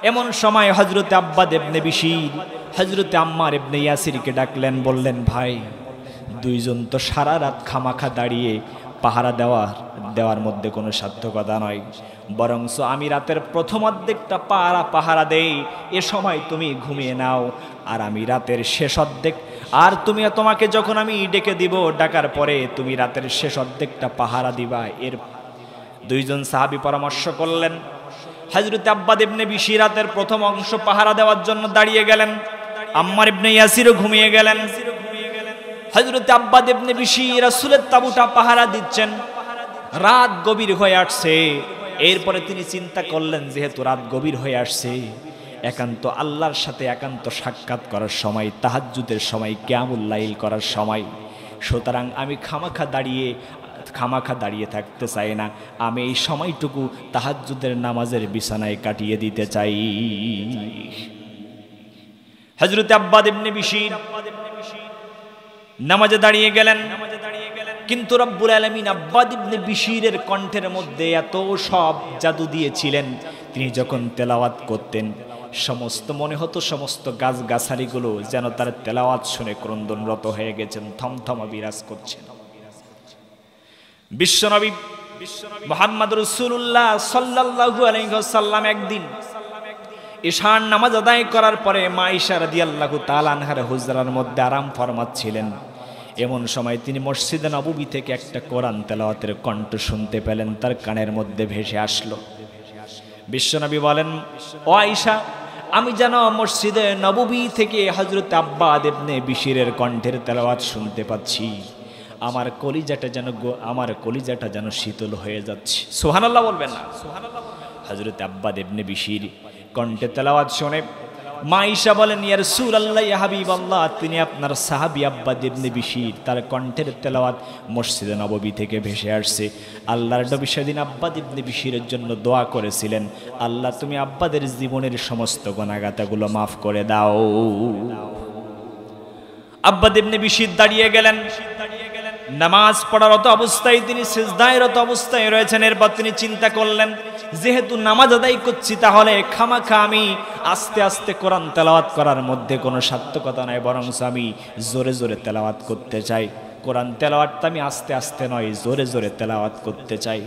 এমন সময় হযরতে আব্বাদ ইবনে বিশির হযরতে আম্মার ইবনে ইয়াসিরকে ডাকলেন, বললেন, ভাই, দুইজন তো সারা রাত খামাখা দাঁড়িয়ে পাহারা দেওয়ার মধ্যে কোনো সার্থকতা নয়, বরংস আমি রাতের প্রথম অর্ধেকটা পাহারা দেই, এ সময় তুমি ঘুমিয়ে নাও, আর আমি রাতের শেষ অর্ধেক, আর তোমাকে যখন আমি ডেকে দিব, ডাকার পরে তুমি রাতের শেষ অর্ধেকটা পাহারা দিবা। এর দুইজন সাহাবী পরামর্শ করলেন। হযরত আব্বাদ ইবনে বিশির রাতের প্রথম অংশ পাহারা দেওয়ার জন্য দাঁড়িয়ে গেলেন, আম্মার ইবনে ইয়াসিরও ঘুমিয়ে গেলেন। হযরত আব্বাদ ইবনে বিশির রাসূলের তাঁবুটা পাহারা দিচ্ছেন। রাত গভীর হয়ে আসছে। এরপরে তিনি চিন্তা করলেন, যেহেতু রাত গভীর হয়ে আসছে, একান্ত আল্লাহর সাথে একান্ত সাক্ষাৎ করার সময়, তাহাজ্জুদের সময়, কিয়ামুল লাইল করার সময়, সুতরাং আমি খামাখা দাঁড়িয়ে থাকতে চাই না, আমি এই সময়টুকু তাহাজ্জুদের নামাজের বিছানায় কাটিয়ে দিতে চাই। হযরত আব্বাদ ইবনে বিশির নামাজে দাঁড়িয়ে গেলেন। কিন্তু রব্বুল আলামিন আব্বাদ ইবনে বিশিরের কণ্ঠের মধ্যে এত সব জাদু দিয়েছিলেন, তিনি যখন তেলাওয়াত করতেন সমস্ত মনে হতো সমস্ত গাছগাছালিগুলো যেন তার তেলাওয়াত শুনে ক্রন্দনরত হয়ে গেছেন, থমথমা বিরাজ করছেন। বিশ্বনবী মুহাম্মদ রাসূলুল্লাহ সাল্লাল্লাহু আলাইহি ওয়াসাল্লাম একদিন ইশার নামাজ আদায় করার পরে মা আয়েশা রাদিয়াল্লাহু তাআলা আনহার হুজরার মধ্যে আরাম ফরমাচ্ছিলেন। এমন সময় তিনি মসজিদে নববী থেকে একটা কোরআন তেলাওয়াতের কণ্ঠ শুনতে পেলেন, তার কানের মধ্যে ভেসে আসলো। বিশ্বনবী বলেন, ও আয়েশা, আমি যেন মসজিদে নববী থেকে হযরত আব্বাদ ইবনে বিশিরের কণ্ঠের তেলাওয়াত শুনতে পাচ্ছি, আমার কলিজাটা যেন শীতল হয়ে যাচ্ছে। সুবহানাল্লাহ বলবেন না? হযরত আব্বাদ ইবনে বিশির কণ্ঠে তেলাওয়াত শুনে মা আয়েশা বলেন, ইয়া রাসূলুল্লাহ, ইয়া হাবিবাল্লাহ, তিনি আপনার সাহাবী আব্বাদ ইবনে বিশির, তার কণ্ঠের তেলাওয়াত মসজিদে নববী থেকে ভেসে আসছে। আল্লাহর নবী সেদিন আব্বাদ ইবনে বিশিরের জন্য দোয়া করেছিলেন, আল্লাহ তুমি আব্বাদের জীবনের সমস্ত গুনাহগাতাগুলো মাফ করে দাও। আব্বাদ ইবনে বিশির দাঁড়িয়ে গেলেন। নামাজ পড়ারত অবস্থায় তিনি সিজদায়রত অবস্থায় রয়েছেন। এরপর তিনি চিন্তা করলেন, যেহেতু নামাজ আদায় করছি, তাহলে খামাখা আমি আস্তে আস্তে কোরআন তেলাওয়াত করার মধ্যে কোনো সার্থকতা নাই, বরং আমি জোরে জোরে তেলাওয়াত করতে চাই। কোরআন তেলাওয়াতটা আমি আস্তে আস্তে নয়, জোরে জোরে তেলাওয়াত করতে চাই।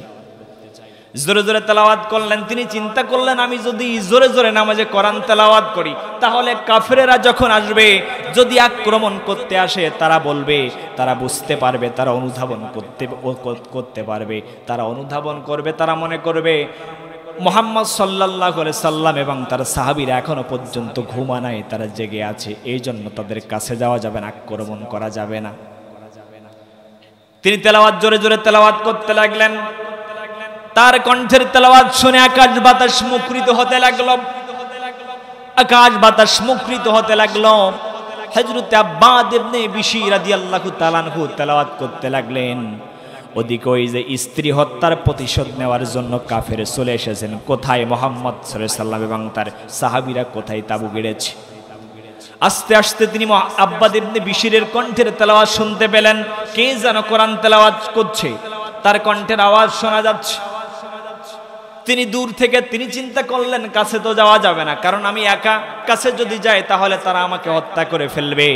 জোরে জোরে তেলাওয়াত করলেন। তিনি চিন্তা করলেন, আমি যদি জোরে জোরে নামাজে কোরআন তেলাওয়াত করি, তাহলে কাফেরেরা যখন আসবে, যদি আক্রমণ করতে আসে, তারা বলবে, তারা বুঝতে পারবে, তারা অনুধাবন করতে পারবে, তারা অনুধাবন করবে, তারা মনে করবে মুহাম্মদ সাল্লাল্লাহু আলাইহি সাল্লাম এবং তার সাহাবীরা এখনো পর্যন্ত ঘুমা নাই, তারা জেগে আছে। এই জন্য তাদের কাছে যাওয়া যাবে না, আক্রমণ করা যাবে না। তিনি তেলাওয়াত জোরে জোরে তেলাওয়াত করতে লাগলেন। তার কণ্ঠের তেলাওয়াত শুনে আকাশ বাতাস মুখরিত হতে লাগলো, আকাশ বাতাস মুখরিত হতে লাগলো। হযরত আব্বাদ ইবনে বিশির রাদিয়াল্লাহু তাআলা আনহু তেলাওয়াত করতে লাগলেন। ওদিকে ওই যে স্ত্রী হত্যার প্রতিশোধ নেওয়ার জন্য কাফের চলে এসেছেন। কোথায় মুহাম্মদ সাল্লাল্লাহু আলাইহি সাল্লাম এবং তার সাহাবীরা কোথায় তাবু গেড়েছে। আস্তে আস্তে তিনি আব্বাদ ইবনে বিশিরের কণ্ঠের তেলাওয়াত শুনতে পেলেন। কে যেন কোরআন তেলাওয়াত করছে, তার কণ্ঠের আওয়াজ শোনা যাচ্ছে। তিনি দূর থেকে তিনি চিন্তা করলেন, কাছে তো যাওয়া যাবে না, কারণ আমি একা, কাছে যদি যাই তাহলে তারা আমাকে হত্যা করে ফেলবে,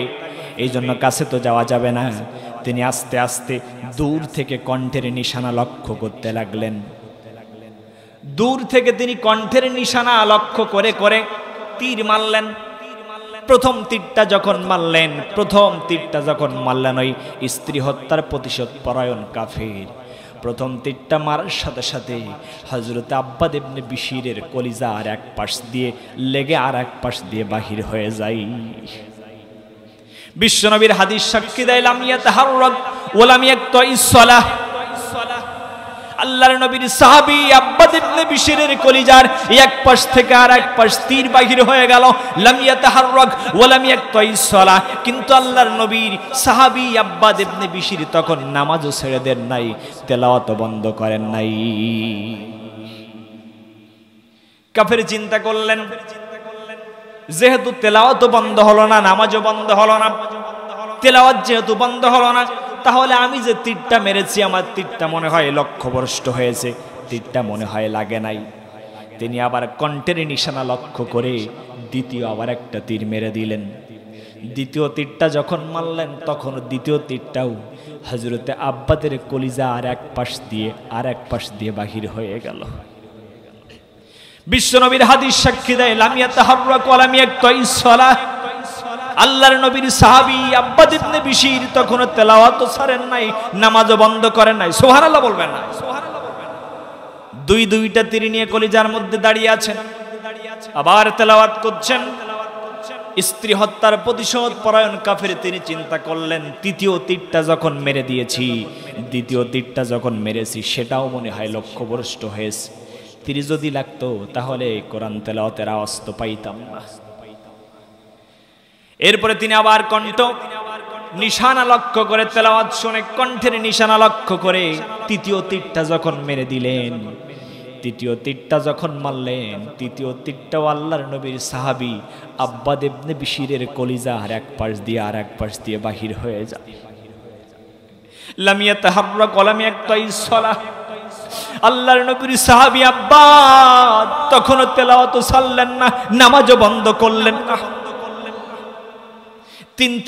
এই জন্য কাছে তো যাওয়া যাবে না। তিনি আস্তে আস্তে দূর থেকে কণ্ঠের নিশানা লক্ষ্য করতে লাগলেন। দূর থেকে তিনি কণ্ঠের নিশানা লক্ষ্য করে করে তীর মারলেন। প্রথম তীরটা যখন মারলেন ওই স্ত্রী হত্যার প্রতিশোধ পরায়ণ কাফের, প্রথম তীরটা মারার সাথে সাথে হযরত আব্বাদ ইবনে বিশিরের কলিজা আর এক পাশ দিয়ে লেগে আর এক পাশ দিয়ে বাহির হয়ে যায়। বিশ্বনবীর হাদিস সাক্ষী দেয়, লাম ইয়াতাহাররাক ওয়া লাম ইয়াকতাইস সালাহ। আল্লাহর নবীর সাহাবী আব্বাদ ইবনে বিশিরের কলিজার এক পাশ থেকে আর এক পাশ তীর বাহির হয়ে গেল। লাম ইয়াতাহাররাক ওয়া লাম ইয়াকতাইস সালাহ। কিন্তু আল্লাহর নবীর সাহাবী আব্বাদ ইবনে বিশির তখন নামাজও ছেড়ে দেন নাই, তেলাওয়াত বন্ধ করেন নাই। কাফের চিন্তা করলেন, যেহেতু তেলাওয়াত বন্ধ হলো না, নামাজও বন্ধ হলো না, তেলাওয়াত যেহেতু বন্ধ হলো না, তাহলে আমি যে তীরটা মেরেছি, আমার তীরটা মনে হয় লক্ষ্যভ্রষ্ট হয়েছে, তীরটা মনে হয় লাগে নাই। তিনি আবার কণ্ঠের নিশানা লক্ষ্য করে দ্বিতীয় আবার একটা তীর মেরে দিলেন। দ্বিতীয় তীরটা যখন মারলেন, তখন দ্বিতীয় তীরটাও হযরতে আব্বাদের কলিজা আর এক পাশ দিয়ে বাহির হয়ে গেল। বিশ্বনবীর হাদিস সাক্ষী দেয়, লাম ইয়াতাহাররাক ওয়া লাম ইয়াকতাইস সালাহ। আল্লাহর নবীর সাহাবী আব্বাদ ইবনে বিশির তখন তেলাওয়াত ছাড়েন নাই, নামাজও বন্ধ করেন নাই। সুবহানাল্লাহ বলবেন না? দুইটা তীর নিয়ে কলিজার মধ্যে দাঁড়িয়ে আছেন, আবার তেলাওয়াত করছেন। স্ত্রী হত্যার প্রতিশোধ পরায়ণ কাফের তিনি চিন্তা করলেন, তৃতীয় তীরটা যখন মেরে দিয়েছি, দ্বিতীয় তীরটা যখন মেরেছি, সেটাও মনে হয় লক্ষ্যভ্রষ্ট হয়েছে। তীর যদি লাগতো তাহলে কোরআন তেলাওয়াতের আওয়াজ তো পাইতাম না। এরপরে তিনি আবার কণ্ঠ নিশানা লক্ষ্য করে তেলাওয়াত শুনে কণ্ঠের নিশানা লক্ষ্য করে তৃতীয় তীরটা যখন মেরে দিলেন, তৃতীয় তীরটা যখন মারলেন, তৃতীয় তীরটাও আল্লাহর নবীর সাহাবী আব্বাদ ইবনে বিশিরের কলিজা আর এক পাশ দিয়ে বাহির হয়ে যায়। লাম ইয়াতাহাররাক ওয়া লাম ইয়াকতাইস সালাহ। আল্লাহর নবীর সাহাবী আব্বাদ তখনও তেলাওয়াত ছাড়লেন না, নামাজও বন্ধ করলেন না।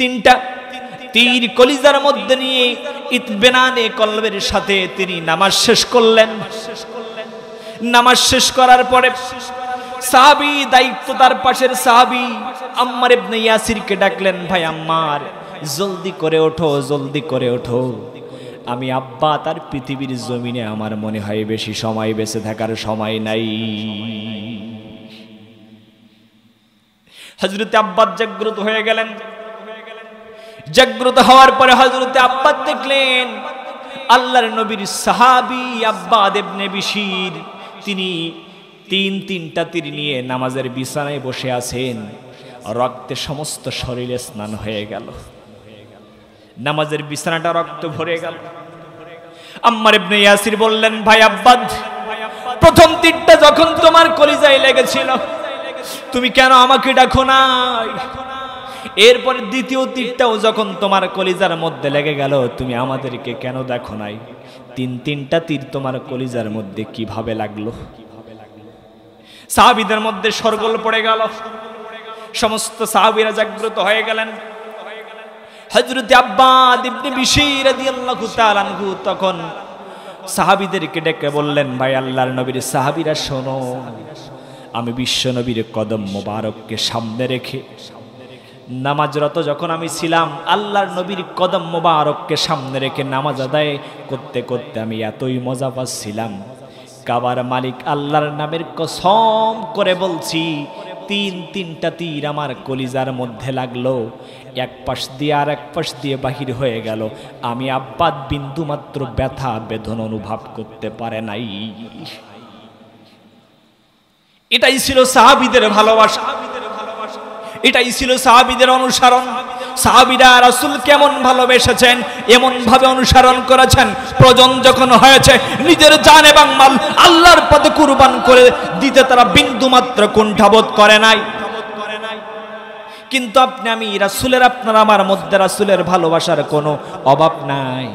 তিনটা তীর কলিজার মধ্যে নিয়ে ইতবিনানে কলবের সাথে তিনি নামাজ শেষ করলেন। নামাজ শেষ করার পরে সাহাবী দায়িত্বদার পাশের সাহাবী আম্মার ইবনে ইয়াসিরকে ডাকলেন, ভাই আম্মার, জলদি করে ওঠো, জলদি করে ওঠো। আমি আব্বা তার পৃথিবীর জমিনে আমার মনে হয় বেশি সময় বেঁচে থাকার সময় নাই। হযরতে আব্বাস জাগ্রত হয়ে গেলেন। জাগ্রত হওয়ার পরে হযরতে আব্বাস দেখলেন আল্লাহর নবীর সাহাবী আব্বাদ ইবনে বিশির তিনি তিনটা তীর নিয়ে নামাজের বিছানায় বসে আছেন। রক্তে সমস্ত শরীরে স্নান হয়ে গেল, নামাজের বিছানাটা রক্ত ভরে গেল। আম্মার ইবনে ইয়াসির বললেন, ভাই আব্বাদ, প্রথম তীরটা যখন তোমার কলিজায় লেগেছিল, তুমি কেন আমাকে ডাকো নাই? এরপর দ্বিতীয় তীরটাও যখন তোমার কলিজার মধ্যে লেগে গেল, তুমি আমাদেরকে কেন দেখো নাই? তিনটা তীর তোমার কলিজার মধ্যে কিভাবে লাগলো? সাহাবীদের মধ্যে শোরগোল পড়ে গেল, সমস্ত সাহাবীরা জাগ্রত হয়ে গেলেন। হযরত আব্বাদ ইবনে বিশির রাদিয়াল্লাহু তাআলা আনহু তখন সাহাবীদেরকে ডেকে বললেন, ভাই আল্লাহর নবীর সাহাবীরা শোনো, আমি বিশ্ব নবীর কদম মোবারককে সামনে রেখে নামাজরত যখন আমি ছিলাম, আল্লাহর নবীর কদম মোবারককে সামনে রেখে নামাজ আদায় করতে করতে আমি এতই মজা পাচ্ছিলাম, কাবার মালিক আল্লাহর নামের কসম করে বলছি, তিনটা তীর আমার কলিজার মধ্যে লাগলো, এক পাশ দিয়ে আর এক পাশ দিয়ে বাহির হয়ে গেল, আমি আব্বাদ বিন্দু মাত্র ব্যথা বেদন অনুভব করতে পারে নাই। এটাই ছিল সাহাবীদের ভালোবাসা, এটাই ছিল সাহাবীদের অনুসরণ। সাহাবীরা রাসূল কেমন ভালোবেসেছেন, এমন ভাবে অনুসরণ করেছেন, প্রয়োজন যখন হয়েছে নিজের জান এবং মাল আল্লাহর পথে কুরবান করে দিতে তারা বিন্দুমাত্র কুণ্ঠাবোধ করে নাই। কিন্তু আপনি আমি রাসূলের, আপনার আমার মধ্যে রাসূলের ভালোবাসার কোনো অভাব নাই,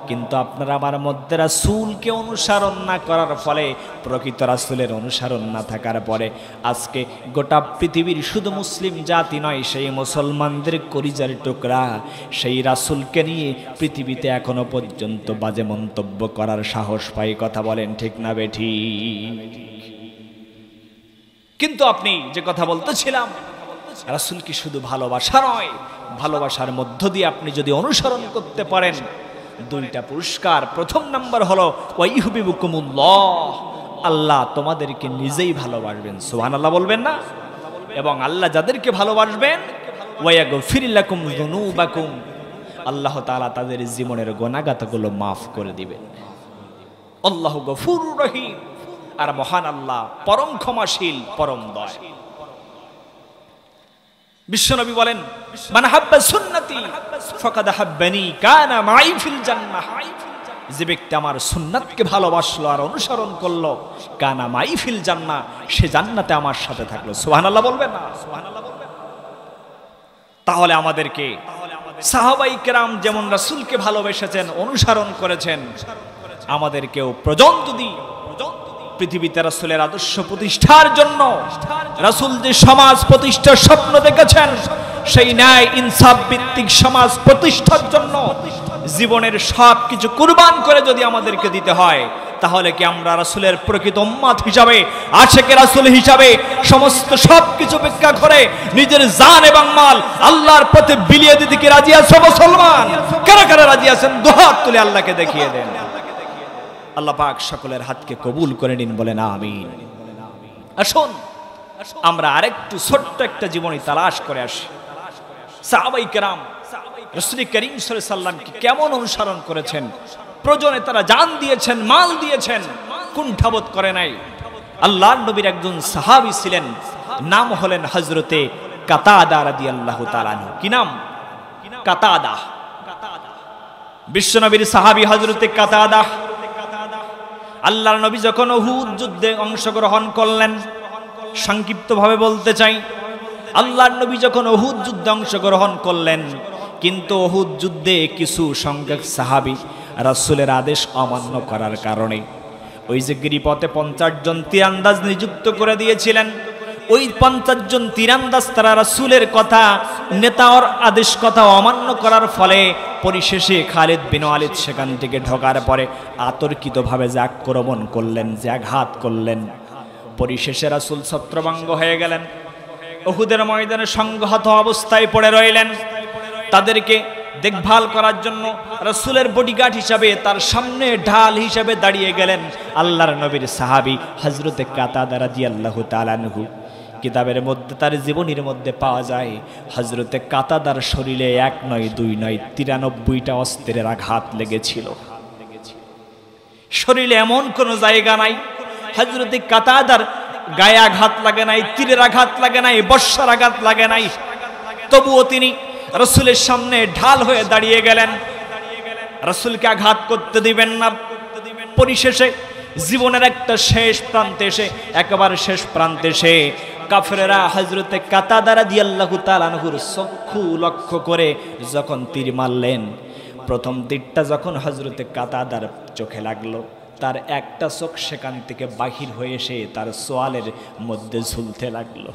কিন্তু আপনার আমার মধ্যে রাসূলকে অনুসরণ না করার ফলে, প্রকৃত রাসূলের অনুসরণ না থাকার পরে আজকে গোটা পৃথিবীর শুধু মুসলিম জাতি নয়, সেই মুসলমানদের কলিজার টুকরা সেই রাসূলকে নিয়ে পৃথিবীতে এখনো পর্যন্ত বাজে মন্তব্য করার সাহস পাই। কথা বলেন ঠিক না বেঠিক? কিন্তু আপনি যে কথা বলতেছিলাম, রাসূল কি শুধু ভালোবাসা নয়, ভালোবাসার মধ্য দিয়ে আপনি যদি অনুসরণ করতে পারেন, দুইটা পুরস্কার। প্রথম নাম্বার হলো ওয়াইহুবিবুকুমুল্লাহ, আল্লাহ তোমাদেরকে নিজেই ভালোবাসবেন, সুবহানাল্লাহ বলবেন না? এবং আল্লাহ যাদেরকে ভালোবাসবেন, ওয়ায়াগফির লাকুম যুনুবাকুম, আল্লাহ তাআলা তাদের জীবনের গুনাহগাতগুলো মাফ করে দিবেন। আল্লাহু গফুরুর রহিম, আর মহান আল্লাহ পরম ক্ষমাশীল, পরম দয়ালু। বিশ্বনবী বলেন, মান হাব্বা সুন্নতি ফাকাদ হাব্বানি কানা মাই ফিল জান্নাহ, যে ব্যক্তি আমার সুন্নাতকে ভালোবাসলো আর অনুসরণ করলো, কানা মাই ফিল জান্নাহ, সে জান্নাতে আমার সাথে থাকলো। সুবহানাল্লাহ বলবেন না? সুবহানাল্লাহ বলবেন। তাহলে আমাদেরকে সাহাবায়ে কেরাম যেমন রাসূলকে ভালোবেসেছেন, অনুসরণ করেছেন, আমাদেরকেও প্রয়োজন যদি পৃথিবীতে রাসূলের আদর্শ প্রতিষ্ঠার জন্য, রাসূল যে সমাজ প্রতিষ্ঠার স্বপ্ন দেখেছেন, সেই ন্যায় ইনসাফ ভিত্তিক সমাজ প্রতিষ্ঠার জন্য জীবনের সব কিছু কুরবান করে যদি আমাদেরকে দিতে হয়, তাহলে কি আমরা রাসূলের প্রকৃত উম্মত হিসাবে, আশিকে রাসূল হিসাবে সমস্ত সবকিছু উপেক্ষা করে নিজের জান এবং মাল আল্লাহর পথে বিলিয়ে দিতে কি রাজি আছো মুসলমান? কারা কারা রাজি আছেন? দুহাত তুলে আল্লাহকে দেখিয়ে দেন। আল্লাহ পাক সকলের হাতকে কবুল করে নিন, বলেন আমিন। আসুন আমরা আরেকটু ছোট্ট একটা জীবনী তালাশ করে আসি। সাহাবায়ে কেরাম রাসূল করিম সাল্লাল্লাহু আলাইহি সাল্লামকে কেমন অনুসরণ করেছেন, প্রয়োজনে তারা জান দিয়েছেন, মাল দিয়েছেন, কুণ্ঠাবোধ করে নাই। আল্লাহর নবীর একজন সাহাবী ছিলেন, নাম হলেন হযরতে কাতাদা রাদিয়াল্লাহু তাআলা আনহু। কি নাম? কাতাদা। বিশ্বনবীর সাহাবী হযরতে কাতাদা। আল্লাহর নবী যখন উহুদ যুদ্ধে অংশগ্রহণ করলেন, সংক্ষিপ্তভাবে বলতে চাই, আল্লাহর নবী যখন উহুদ যুদ্ধে অংশগ্রহণ করলেন, কিন্তু উহুদ যুদ্ধে কিছু সংখ্যক সাহাবী রাসূলের আদেশ অমান্য করার কারণে, ওই যে গিরিপথে 50 জন তীরন্দাজ নিযুক্ত করে দিয়েছিলেন, ওই 50 জন তীরন্দাজ তারা রাসূলের কথা, নেতার আদেশ কথা অমান্য করার ফলে পরিশেষে খালিদ বিন ওয়ালিদ সেখান থেকে ঢোকার পরে আতর্কিতভাবে যে আক্রমণ করলেন, যে আঘাত করলেন, পরিশেষে রাসূল ছত্রভঙ্গ হয়ে গেলেন। উহুদের ময়দানে সংঘাত অবস্থায় পড়ে রইলেন। তাদেরকে দেখভাল করার জন্য রাসূলের বডিগার্ড হিসাবে, তার সামনে ঢাল হিসাবে দাঁড়িয়ে গেলেন আল্লাহর নবীর সাহাবী হযরতে কাতাদা রাদিয়াল্লাহু তাআলা আনহু। কিতাবের মধ্যে, তার জীবনীর মধ্যে পাওয়া যায়, হযরতে কাতাদার শরীরে 1 নয় 2 নয় 93টা অস্ত্রের আঘাত লেগেছিল। শরীরে এমন কোনো জায়গা নাই হযরতে কাতাদার গায়ে আঘাত লাগে নাই, তীরের আঘাত লাগে নাই, বর্ষার আঘাত লাগে নাই, তবুও তিনি রাসূলের সামনে ঢাল হয়ে দাঁড়িয়ে গেলেন, রাসূলকে আঘাত করতে দিবেন না। পরিশেষে জীবনের একটা শেষ প্রান্তে এসে, একেবারে শেষ প্রান্তে এসে কাফেররা হযরতে কাতাদা রাদিয়াল্লাহু তাআলা আনহুর চক্ষু লক্ষ্য করে যখন তীর মারলেন, প্রথম তীরটা যখন হযরতে কাতাদার চোখে লাগলো, তার একটা চোখ সেখান থেকে বাহির হয়ে এসে তার সোয়ালের মধ্যে ঝুলতে লাগলো।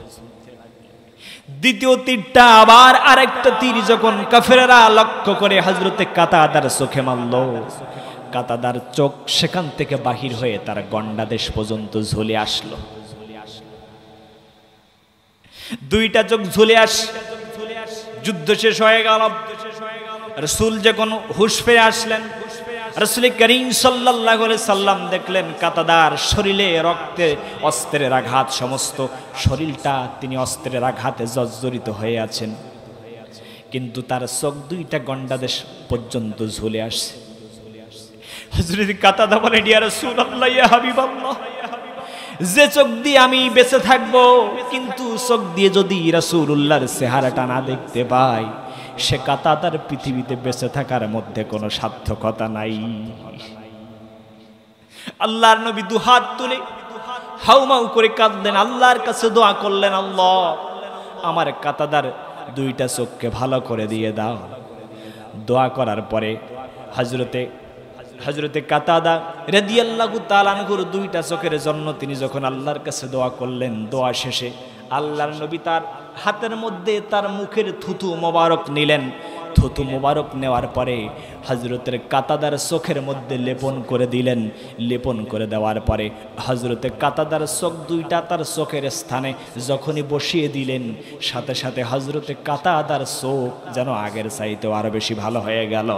দ্বিতীয় তীরটা আবার আরেকটা তীর যখন কাফেররা লক্ষ্য করে হযরতে কাতাদার চোখে মারল, কাতাদার চোখ সেখান থেকে বাহির হয়ে তার গন্ডাদেশ পর্যন্ত ঝুলে আসলো। দুইটা চোখ ঝুলে যুদ্ধ শেষ হয়ে গেল। রাসূল যখন হুঁশ ফিরে আসলেন, রাসূল করিম সাল্লাল্লাহু আলাইহি সাল্লাম দেখলেন কাতাদার শরীরে রক্তে অস্ত্রের আঘাত, সমস্ত শরীরটা তিনি অস্ত্রের আঘাতে জর্জরিত হয়ে আছেন, কিন্তু তার চোখ দুইটা গন্ডাদেশ পর্যন্ত ঝুলে আসছে। হযরত কাতাদা বলেন, ইয়া রাসূলুল্লাহ, ইয়া হাবিবাল্লাহ, যে চোখ দিয়ে আমি বেঁচে থাকবো, কিন্তু চোখ দিয়ে যদি রাসূলুল্লাহর চেহারাটা না দেখতে পাই, সে কাতাদার পৃথিবীতে বেঁচে থাকার মধ্যে কোনো সার্থকতা নাই। আল্লাহর নবী দুহাত তুলে হাউমাউ করে কাঁদলেন, আল্লাহর কাছে দোয়া করলেন, আল্লাহ আমার কাতাদার দুইটা চোখকে ভালো করে দিয়ে দাও। দোয়া করার পরে হযরতে কাতাদা রাদিয়াল্লাহু তাআলা আনহুর দুইটা চোখের জন্য তিনি যখন আল্লাহর কাছে দোয়া করলেন, দোয়া শেষে আল্লাহর নবী তার হাতের মধ্যে তার মুখের থুতু মোবারক নিলেন। থুতু মোবারক নেওয়ার পরে হযরতের কাতাদার চোখের মধ্যে লেপন করে দিলেন। লেপন করে দেওয়ার পরে হযরতে কাতাদার চোখ দুইটা তার চোখের স্থানে যখনই বসিয়ে দিলেন, সাথে সাথে হযরতে কাতাদার চোখ যেন আগের চাইতেও আরো বেশি ভালো হয়ে গেল।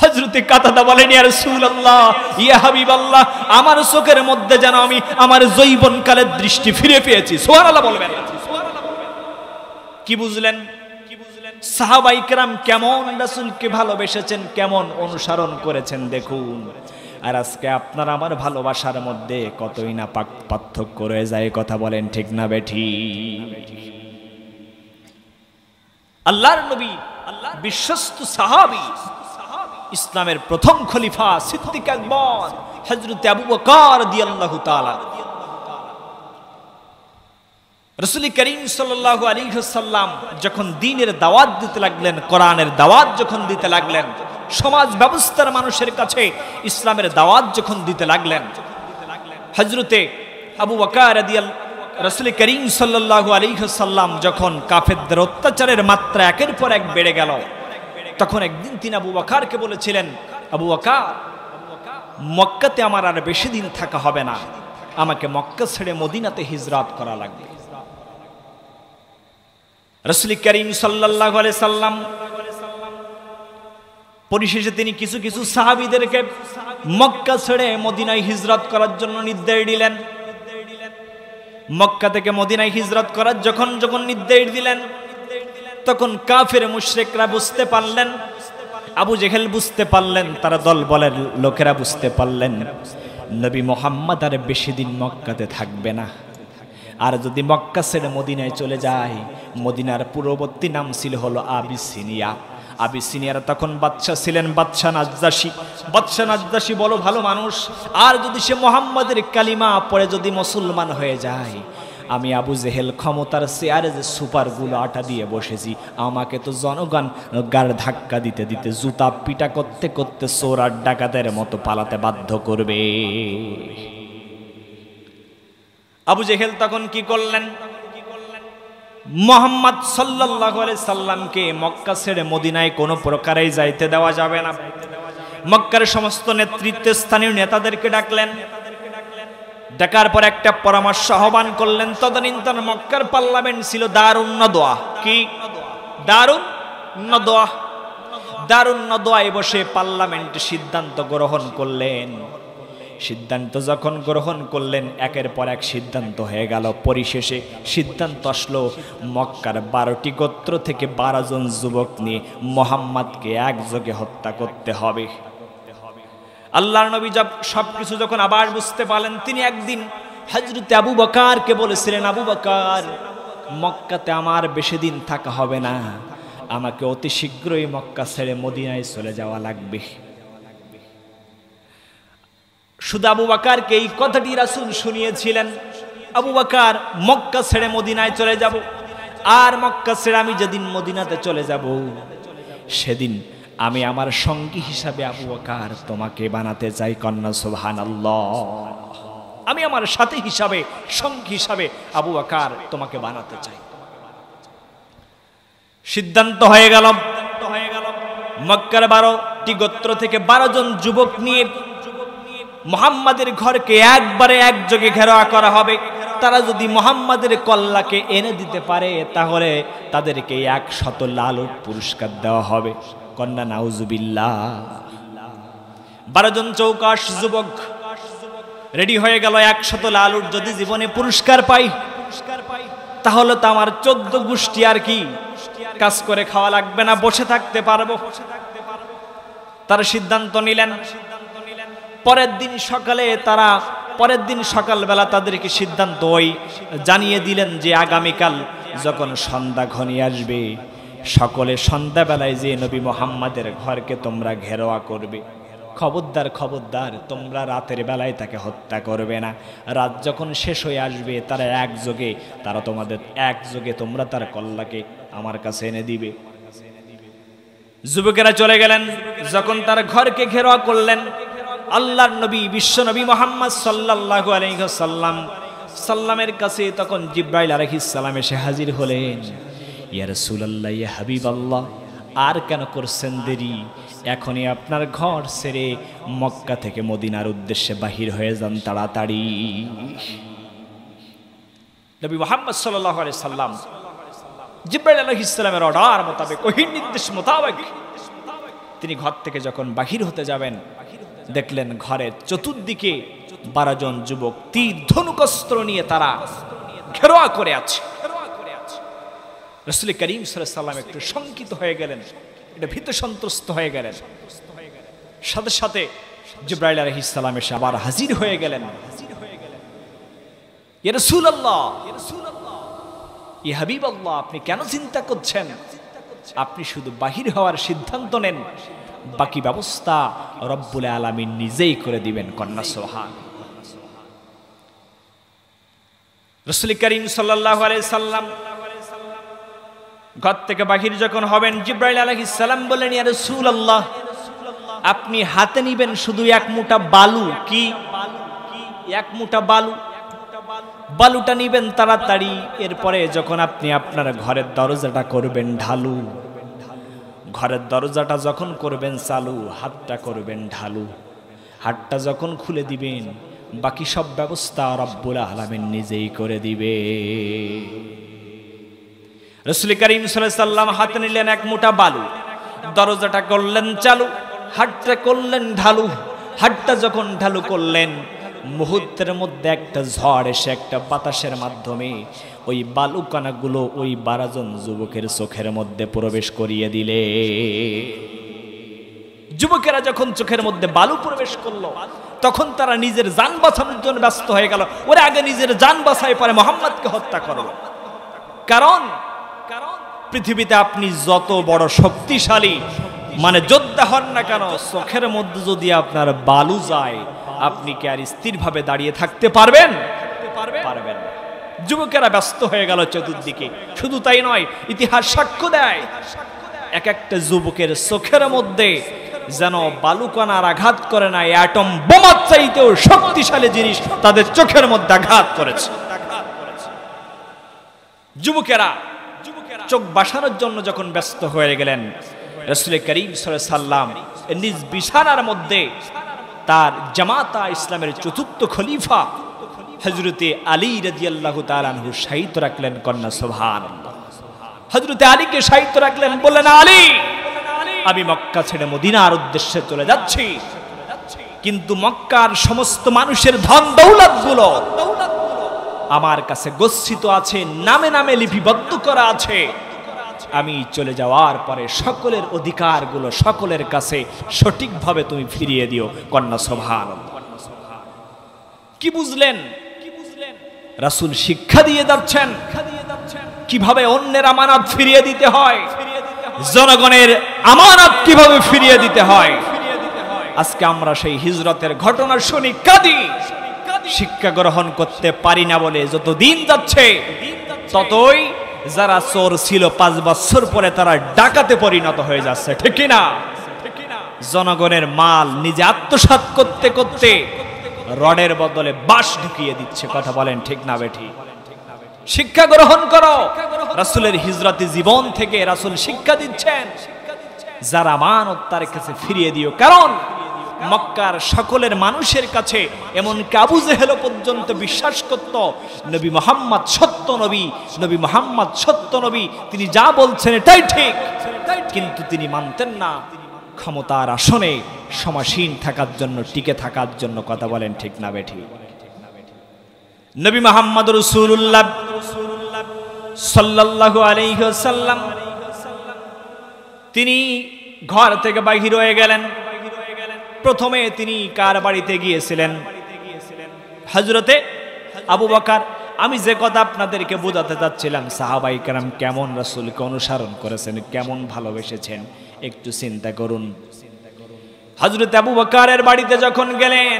হযরতে কাতাদা বলেন, ইয়া রাসূলুল্লাহ, ইয়া হাবিবাল্লাহ, আমার চোখের মধ্যে যেন আমি আমার যৌবনকালের দৃষ্টি ফিরে পেয়েছি। সুবহানাল্লাহ বলবেন। কি বুঝলেন? সাহাবায়ে কেরাম কেমন রাসূলকে ভালোবেসেছেন, কেমন অনুসরণ করেছেন দেখুন। আর আজকে আপনার আমার ভালোবাসার মধ্যে কতই না পার্থক্য রয়ে যায়, কথা বলেন ঠিক না বেঠিক? আল্লাহর নবী বিশ্বস্ত সাহাবী, ইসলামের প্রথম খলিফা সিদ্দিক আকবর হযরত আবু বকর রাদিয়াল্লাহু তাআলা, রাসূল করিম সাল্লাল্লাহু আলাইহি ওয়াসাল্লাম যখন দ্বীনের দাওয়াত দিতে লাগলেন, কোরআনের দাওয়াত যখন দিতে লাগলেন, সমাজ ব্যবস্থার মানুষের কাছে ইসলামের দাওয়াত যখন দিতে লাগলেন, হযরতে আবু বকর রাসূল করিম সাল্লাল্লাহু আলাইহি ওয়াসাল্লাম যখন কাফেরদের অত্যাচারের মাত্রা একের পর এক বেড়ে গেল, তখন একদিন তিনি আবু বকরকে বলেছিলেন, আবু বকর, মক্কাতে আমার আর বেশি দিন থাকা হবে না, আমাকে মক্কা ছেড়ে মদিনাতে হিজরত করা লাগবে। রাসূল করিম সাল্লাল্লাহু আলাইহি সাল্লাম পরিশেষে তিনি কিছু কিছু সাহাবীদেরকে মক্কা ছেড়ে মদিনায় হিজরত করার জন্য নির্দেশ দিলেন। মক্কা থেকে মদিনায় হিজরত করার যখন নির্দেশ দিলেন, তখন কাফের মুশরিকরা বুঝতে পারলেন, আবু জেহেল বুঝতে পারলেন, তারা দলবলের লোকেরা বুঝতে পারলেন নবী মুহাম্মদ আর বেশি দিন মক্কাতে থাকবে না। আর যদি মক্কা ছেড়ে মদিনায় চলে যায়, মদিনার পূর্ববর্তী নাম ছিল হলো আবিসিনিয়া। আবিসিনিয়ার তখন বাদশা ছিলেন বাদশা নাজ্জাশী। বাদশা নাজ্জাশী বড় ভালো মানুষ, আর যদি সে মুহাম্মাদের কালিমা পড়ে যদি মুসলমান হয়ে যায়, আমি আবু জেহেল ক্ষমতার চেয়ারে যে সুপারগুলো আটা দিয়ে বসেছি, আমাকে তো জনগণ গাড় ধাক্কা দিতে দিতে জুতা পিটা করতে করতে চোর আর ডাকাতের মতো পালাতে বাধ্য করবে। আবু জেহেল তখন কি করলেন? মুহাম্মদ সাল্লাল্লাহু আলাইহি সাল্লামকে মক্কা ছেড়ে মদিনায় কোনো প্রকারেই যাইতে দেওয়া যাবে না। মক্কার সমস্ত নেতৃত্বস্থানীয় নেতাদেরকে ডাকলেন। ডাকার পর একটা পরামর্শ আহ্বান করলেন। তদানীন্তন মক্কার পার্লামেন্ট ছিল দারুন নদওয়া। কি দারুন নদওয়া? দারুন নদওয়ায় বসে পার্লামেন্টে সিদ্ধান্ত গ্রহণ করলেন। সিদ্ধান্ত যখন গ্রহণ করলেন, একের পর এক সিদ্ধান্ত হয়ে গেল। পরিশেষে সিদ্ধান্ত আসলো মক্কার 12টি গোত্র থেকে 12 জন যুবক নিয়ে মুহাম্মদকে একযোগে হত্যা করতে হবে। আল্লাহর নবী সবকিছু যখন আবার বুঝতে পারলেন, তিনি একদিন হযরত আবু বকরকে বলেছিলেন, আবু বকর, মক্কাতে আমার বেশি দিন থাকা হবে না, আমাকে অতি শীঘ্রই মক্কা ছেড়ে মদিনায় চলে যাওয়া লাগবে। শুধু আবু বকরকে এই কথাটি রাসূল শুনিয়েছিলেন, আবু বকর মক্কা ছেড়ে মদিনায় চলে যাব, আর মক্কা ছেড়ে আমি যেদিন মদিনাতে চলে যাব, সেদিন আমি আমার সঙ্গী হিসাবে আবু বকর তোমাকে বানাতে চাই। কন্যা সুবহানাল্লাহ। আমি আমার সাথী হিসাবে, সঙ্গী হিসাবে আবু বকর তোমাকে বানাতে চাই। সিদ্ধান্ত হয়ে গেল। মক্কার 12টি গোত্র থেকে 12 জন যুবক নিয়ে মুহাম্মাদের ঘরকে একবারে একযোগে ঘেরাও করা হবে। তারা যদি মুহাম্মাদের কল্লাকে এনে দিতে পারে তাহলে তাদেরকে 100 লাল উট পুরস্কার দেওয়া হবে। কন্যা নাউজুবিল্লাহ। 12 জন চৌকাশ যুবক রেডি হয়ে গেল। 100 লাল উট যদি জীবনে পুরস্কার পাই তাহলে তো আমার 14 গোষ্ঠী আর কি কাজ করে খাওয়া লাগবে না, বসে থাকতে পারবো। তারা সিদ্ধান্ত নিলেন। পরের দিন সকালবেলা তাদেরকে সিদ্ধান্ত জানিয়ে দিলেন যে আগামীকাল যখন সন্ধ্যা ঘনিয়ে আসবে সকলে সন্ধ্যাবেলায় যে নবী মুহাম্মাদের ঘরকে তোমরা ঘেরাও করবে। খবরদার খবরদার, তোমরা রাতের বেলায় তাকে হত্যা করবে না। রাত যখন শেষ হয়ে আসবে তারা তোমাদের একযোগে তোমরা তার কল্লাকে আমার কাছে এনে দিবে। যুবকেরা চলে গেলেন। যখন তার ঘরকে ঘেরাও করলেন, আল্লাহর নবী বিশ্ব নবী মুহাম্মদ সাল্লাল্লাহু আলাইহি সাল্লামের কাছে তখন জিবরাইল আলাইহিস সালাম এসে হাজির হলেন। ইয়া রাসূলুল্লাহ, ইয়া হাবিবাল্লাহ, আর কেন করছেন দেরি? এখনই আপনার ঘর ছেড়ে মক্কা থেকে মদিনার উদ্দেশ্যে বাহির হয়ে যান তাড়াতাড়ি। নবী মুহাম্মদ সাল্লাল্লাহু আলাইহি সাল্লাম জিবরাইল আলাইহিস সালামের অর্ডার মোতাবেক, ওহীর নির্দেশ মোতাবেক তিনি ঘর থেকে যখন বাহির হতে যাবেন, দেখলেন ঘরের চতুর্দিকে 12 জন যুবক তীর ধনুকস্ত্র নিয়ে তারা ঘেরাও করে আছে। রাসূল করিম সাল্লাল্লাহু আলাইহি সাল্লাম একটু শঙ্কিত হয়ে গেলেন, এটা ভীত সন্ত্রস্ত হয়ে গেলেন। সাথে সাথে জিবরাইল আলাইহিস সালাম এসে আবার হাজির হয়ে গেলেন। ইয়া রাসূলুল্লাহ, ইয়া হাবিবাল্লাহ, আপনি কেন চিন্তা করছেন? আপনি শুধু বাহির হওয়ার সিদ্ধান্ত নেন, বাকি ব্যবস্থা রব্বুল আলামিন নিজেই করে দিবেন। কন্যা সুবহান। রাসূল করিম সাল্লাল্লাহু আলাইহি সাল্লাম ঘর থেকে বাহির যখন হবেন, জিবরাইল আলাইহিস সালাম বললেন, ইয়া রাসূলুল্লাহ, আপনি হাতে নিবেন শুধু 1 মুঠা বালু। কি? 1 মুঠা বালু। বালুটা নিবেন তাড়াতাড়ি। এরপরে যখন আপনি আপনার ঘরের দরজাটা করবেন ঢালু, ঘরের দরজাটা যখন করবেন চালু, হাতটা করবেন ঢালু। হাতটা যখন খুলে দিবেন বাকি সব ব্যবস্থা রব্বুল আলামিন নিজেই করে দিবে। রাসূল করিম সাল্লাল্লাহু আলাইহি সাল্লাম হাতে নিলেন 1 মুঠা বালু, দরজাটা করলেন চালু, হাতটা করলেন ঢালু। হাতটা যখন ঢালু করলেন, মুহূর্তের মধ্যে একটা ঝড় এসে একটা বাতাসের মাধ্যমে ওই বালুকণাগুলো ওই 12 জন যুবকের চোখের মধ্যে প্রবেশ করিয়ে দিলে। যুবকেরা যখন চোখের মধ্যে বালু প্রবেশ করলো তখন তারা নিজের জান বাঁচানোর জন্য ব্যস্ত হয়ে গেল। ওরা আগে নিজের জান বাঁচায় পরে মুহাম্মদকে হত্যা করলো। কারণ পৃথিবীতে আপনি যত বড় শক্তিশালী যোদ্ধা হন না কেন, চোখের মধ্যে যদি আপনার বালু যায় আপনি কি আর স্থিরভাবে দাঁড়িয়ে থাকতে পারবেন? পারবেন। যুবকেরা ব্যস্ত হয়ে গেল চতুর্দিকে। শুধু তাই নয়, ইতিহাস সাক্ষ্য দেয় এক একটা যুবকের চোখের মধ্যে যেন বালুকণার আঘাত করে না, অ্যাটম বোমার চাইতেও শক্তিশালী জিনিস তাদের চোখের মধ্যে আঘাত করেছে। যুবকেরা চোখ বাসানোর জন্য যখন ব্যস্ত হয়ে গেলেন, রাসূল করিম সাল্লাল্লাহু আলাইহি সাল্লাম নিজ বিছানার মধ্যে তার জামাতা ইসলামের চতুর্থ খলিফা হযরতে আলী রাদিয়াল্লাহু তাআলা আনহু শায়িত রাখলেন। কন্যা সুবহানাল্লাহ। হযরতে আলীকে শায়িত রাখলেন, বললেন, আলী, আমি মক্কা ছেড়ে মদিনার উদ্দেশ্যে চলে যাচ্ছি, কিন্তু মক্কার সমস্ত মানুষের ধন দৌলতগুলো আমার কাছে গচ্ছিত আছে, নামে নামে লিপিবদ্ধ করা আছে। আমি চলে যাওয়ার পরে সকলের অধিকারগুলো সকলের কাছে সঠিকভাবে তুমি ফিরিয়ে দিও। কন্যা সুবহানাল্লাহ। কি বুঝলেন? রাসূল শিক্ষা দিয়ে যাচ্ছেন কিভাবে অন্যের আমানত ফিরিয়ে দিতে হয়, জনগণের আমানত কিভাবে ফিরিয়ে দিতে হয়। আজকে আমরা সেই হিজরতের ঘটনা শুনি, কাঁদি, শিক্ষা গ্রহণ করতে পারি না বলে যত দিন যাচ্ছে ততই যারা চোর ছিল 5 বছর পরে তারা ডাকাতে পরিণত হয়ে যাচ্ছে। ঠিক কি না? জনগণের মাল নিজে আত্মসাৎ করতে করতে রডের বদলে বাঁশ ঢুকিয়ে দিচ্ছে। কথা বলেন ঠিক না বেঠি? শিক্ষা গ্রহণ করো। রাসূলের হিজরতি জীবন থেকে রাসূল শিক্ষা দিচ্ছেন যার আমানত তার কাছে ফিরিয়ে দিও। কারণ মক্কার সকলের মানুষের কাছে এমনকি আবু জেহেল পর্যন্ত বিশ্বাস করত নবী মুহাম্মদ সত্য নবী, নবী মুহাম্মদ সত্য নবী, তিনি যা বলছেন এটাই ঠিক, কিন্তু তিনি মানতেন না। ক্ষমতার আসনে সমাসীন থাকার জন্য, টিকে থাকার জন্য, কথা বলেন ঠিক না বেঠিক? নবী মুহাম্মদ রাসূলুল্লাহ সাল্লাল্লাহু আলাইহি ওয়াসাল্লাম তিনি ঘর থেকে বাহির হয়ে গেলেন। প্রথমে তিনি কার বাড়িতে গিয়েছিলেন? হযরতে আবু বকর। আমি যে কথা আপনাদেরকে বোঝাতে যাচ্ছিলাম, সাহাবায়ে কেরাম কেমন রাসূলকে অনুসরণ করেছেন, কেমন ভালোবেসেছেন, একটু চিন্তা করুন। হযরতে আবু বকরের বাড়িতে যখন গেলেন,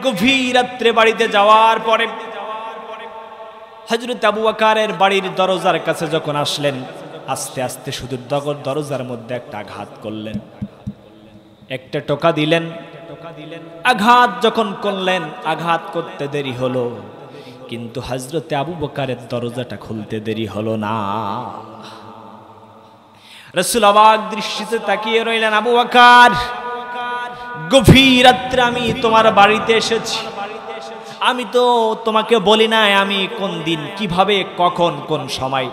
গভীর রাত্রে বাড়িতে যাওয়ার পরে হযরতে আবু বকরের বাড়ির দরজার কাছে যখন আসলেন, আস্তে আস্তে শুধু দরজার মধ্যে একটা আঘাত করলেন, একটা টোকা দিলেন। আঘাত যখন করলেন, আঘাত করতে দেরি হলো, কিন্তু হযরতে আবু বকরের দরজাটা খুলতে দেরি হলো না। রাসূল অবাক দৃষ্টিতে তাকিয়ে রইলেন, আবু বকর, গভীর রাত্রে আমি তোমার বাড়িতে এসেছি, আমি তো তোমাকে বলি নাই আমি কোন দিন, কিভাবে, কখন, কোন সময়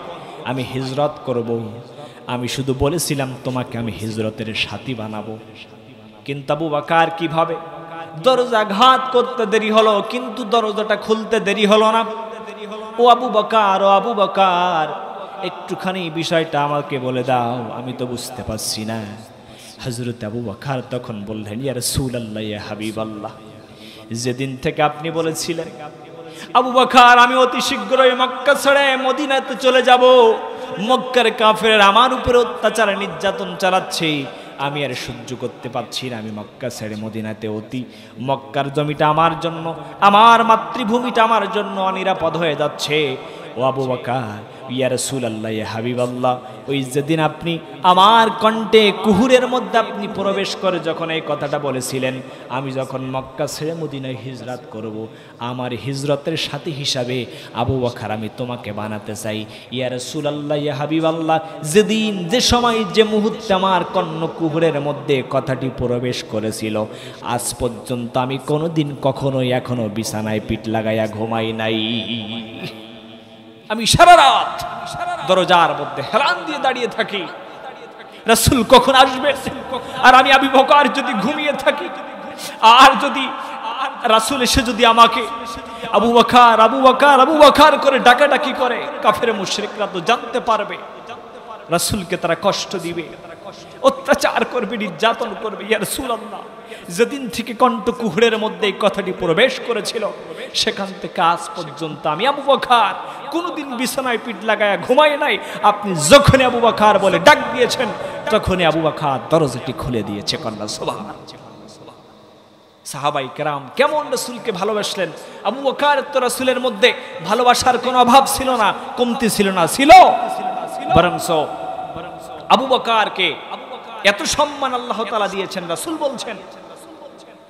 আমি হিজরত করব। আমি শুধু বলেছিলাম তোমাকে আমি হিজরতের সাথী বানাবো। কিন্তু আবু বকর কিভাবে? দরজা ঘাত করতে দেরি হলো, কিন্তু দরজাটা খুলতে দেরি হলো না। ও আবু বকর, ও আবু বকর, একটুখানি বিষয়টা আমাকে বলে দাও, আমি তো বুঝতে পারছি না। হযরত আবু বকর তখন বললেন, ইয়া রাসূলুল্লাহ, ইয়া হাবিবাল্লাহ, যেদিন থেকে আপনি বলেছিলেন আবু বকর আমি অতি শীঘ্রই মক্কা ছেড়ে মদিনাতে চলে যাব, মক্কার কাফেররা আমার উপরে অত্যাচার নির্যাতন চালাচ্ছে, আমি আর সহ্য করতে পারছি না, আমি মক্কা ছেড়ে মদিনাতে মক্কার জমিটা আমার জন্য, আমার মাতৃভূমিটা আমার জন্য অনিরাপদ হয়ে যাচ্ছে। ও আবু বকর, ইয়া রাসূলুল্লাহ, ইয়া হাবিবাল্লাহ, ওই যেদিন আপনি আমার কণ্ঠে কুহুরের মধ্যে আপনি প্রবেশ করে যখন এই কথাটা বলেছিলেন, আমি যখন মক্কা ছেড়ে মদিনায় হিজরত করব, আমার হিজরতের সাথী হিসাবে আবু বকর আমি তোমাকে বানাতে চাই। ইয়া রাসূলুল্লাহ, ইয়া হাবিবাল্লাহ, যেদিন, যে সময়, যে মুহূর্তে আমার কর্ণ কুহুরের মধ্যে কথাটি প্রবেশ করেছিল, আজ পর্যন্ত আমি কোনোদিন কখনোই এখনো বিছানায় পিঠ লাগাইয়া ঘুমাই নাই। আমি সারা রাত দরজার মধ্যে হেলান দিয়ে দাঁড়িয়ে থাকি, রাসূল কখন আসবে। আর আমি আবু বকর যদি ঘুমিয়ে থাকি, আর যদি রাসূল এসে যদি আমাকে আবু বকর, আবু বকর, আবু বকর করে ডাকাডাকি করে, কাফের মুশরিকরা তো জানতে পারবে, রাসূলকে তারা কষ্ট দিবে, অত্যাচার করবে, নির্যাতন করবে। ইয়া রাসূলুল্লাহ, যেদিন থেকে কণ্ঠ কুহুরের মধ্যে এই কথাটি প্রবেশ করেছিল, সেখান থেকে আজ পর্যন্ত আমি আবু বকর কোনোদিন বিছানায় পিঠ লাগায়া ঘুমাই নাই। আপনি যখনই আবু বকর বলে ডাক দিয়েছেন, তখনই আবু বকর দরজাটি খুলে দিয়েছে। কন্যা সুবহানাল্লাহ। সাহাবায়ে কেরাম কেমন রাসূলকে ভালোবাসলেন। আবু বকর তো রাসূলের মধ্যে ভালোবাসার কোনো অভাব ছিল না, কমতি ছিল না, ছিল বরঞ্চ আবু বকরকে এত সম্মান আল্লাহ তাআলা দিয়েছেন। রাসূল বলছেন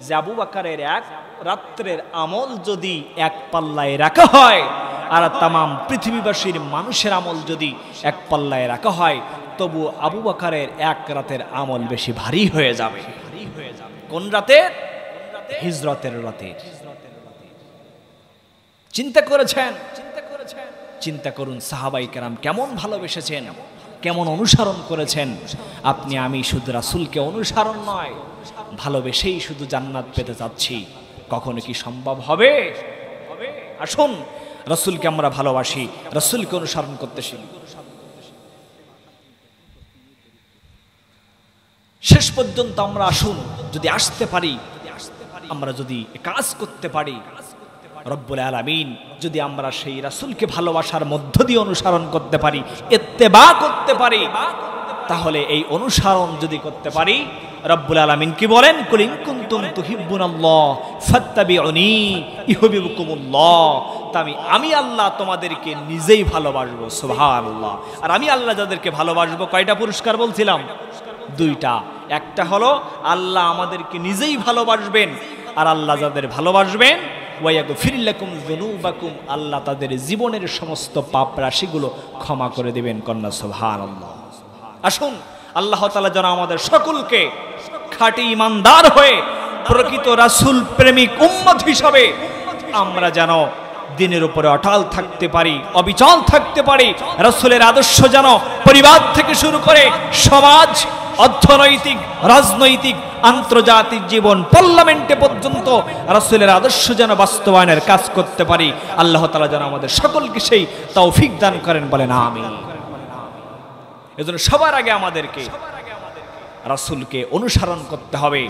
যে আবু বকরের এক রাত্রের আমল যদি এক পাল্লায় রাখা হয়, আর তামাম পৃথিবীবাসীর মানুষের আমল যদি এক পাল্লায় রাখা হয়, তবু আবু বকরের এক রাতের আমল বেশি ভারী হয়ে যাবে। কোন রাতের? হিজরতের রাতের। চিন্তা করেছেন? চিন্তা করুন সাহাবায়ে কেরাম কেমন ভালোবেসেছেন, কেমন অনুসরণ করেছেন। আপনি আমি শুধু রাসূলকে অনুসরণ নয়, ভালোবেসেই শুধু জান্নাত পেতে যাচ্ছি, কখনো কি সম্ভব হবে? আসুন রাসূলকে আমরা ভালোবাসি, রাসূলকে অনুসরণ করতে শিখি। শেষ পর্যন্ত আমরা আসুন, যদি আসতে পারি, আমরা যদি কাজ করতে পারি, রব্বুল আলামিন যদি আমরা সেই রাসূলকে ভালোবাসার মধ্য দিয়ে অনুসরণ করতে পারি, ইত্তেবা করতে পারি, তাহলে এই অনুসরণ যদি করতে পারি, রব্বুল আলামিন কি বলেন? কুল ইন কুনতুম তুহিব্বুনাল্লাহ ফাত্তাবিউনি ইউহিব্বুকুমুল্লাহ। আমি আল্লাহ তোমাদেরকে নিজেই ভালোবাসবো। সুবহানাল্লাহ। আর আমি আল্লাহ যাদেরকে ভালোবাসবো, কয়টা পুরস্কার বলছিলাম? দুইটা। একটা হলো আল্লাহ আমাদেরকে নিজেই ভালোবাসবেন, আর আল্লাহ যাদের ভালোবাসবেন ওয়ায়াগফির লাকুম যুনুবাকুম, আল্লাহ তাদের জীবনের সমস্ত পাপ রাশিগুলো ক্ষমা করে দিবেন। কন্যা সুবহানাল্লাহ। আসুন আল্লাহ তাআলা যেন আমাদের সকলকে খাঁটি ঈমানদার হয়ে প্রকৃত রাসূল প্রেমিক উম্মত হিসাবে আমরা যেন দিনের উপরে অটল থাকতে পারি, অবিচল থাকতে পারি। রাসূলের আদর্শ যেন পরিবার থেকে শুরু করে সমাজ, অর্থনৈতিক, রাজনৈতিক, আন্তর্জাতিক জীবন, পার্লামেন্টে পর্যন্ত রাসূলের আদর্শ যেন বাস্তবায়নের কাজ করতে পারি। আল্লাহ তাআলা যেন আমাদের সকলকে সেই তৌফিক দান করেন, বলেন আমিন। এজন্য সবার আগে আমাদেরকে রাসূলকে অনুসরণ করতে হবে।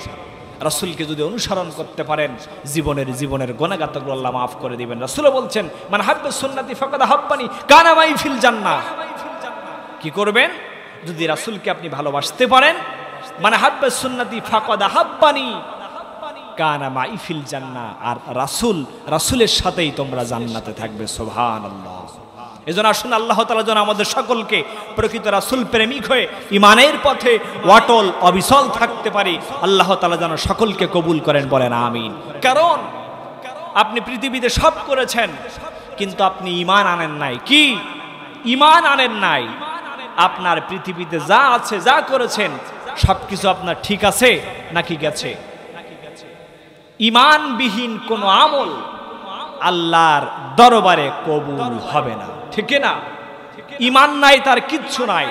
রাসূলকে যদি অনুসরণ করতে পারেন, জীবনের গুনাহগাতগুলো আল্লাহ মাফ করে দিবেন। রাসূল বলছেন, মান হাব্বা সুন্নতি ফাকাদ হাব্বানি কানা মাই ফিল জান্নাহ। কি করবেন? যদি রাসূলকে আপনি ভালোবাসতে পারেন, মান হাব্বা সুন্নতি ফাকাদ হাব্বানি কানা মাই ফিল জান্নাহ, আর রাসূলের সাথেই তোমরা জান্নাতে থাকবে। সুবহানাল্লাহ। এজন্য আসুন আল্লাহ তাআলা যেন আমাদের সকলকে প্রকৃত রাসূল প্রেমিক হয়ে ঈমানের পথে অটল অবিচল থাকতে পারি। আল্লাহ তাআলা যেন সকলকে কবুল করেন, বলেন আমিন। কারণ আপনি পৃথিবীতে সব করেছেন, কিন্তু আপনি ঈমান আনেন নাই। কি ঈমান আনেন নাই? আপনার পৃথিবীতে যা আছে, যা করেছেন, সবকিছু আপনার ঠিক আছে নাকি গেছে? ঈমানবিহীন কোন আমল আল্লাহর দরবারে কবুল হবে না, ঠিক না? ঈমান নাই তার কিচ্ছু নাই,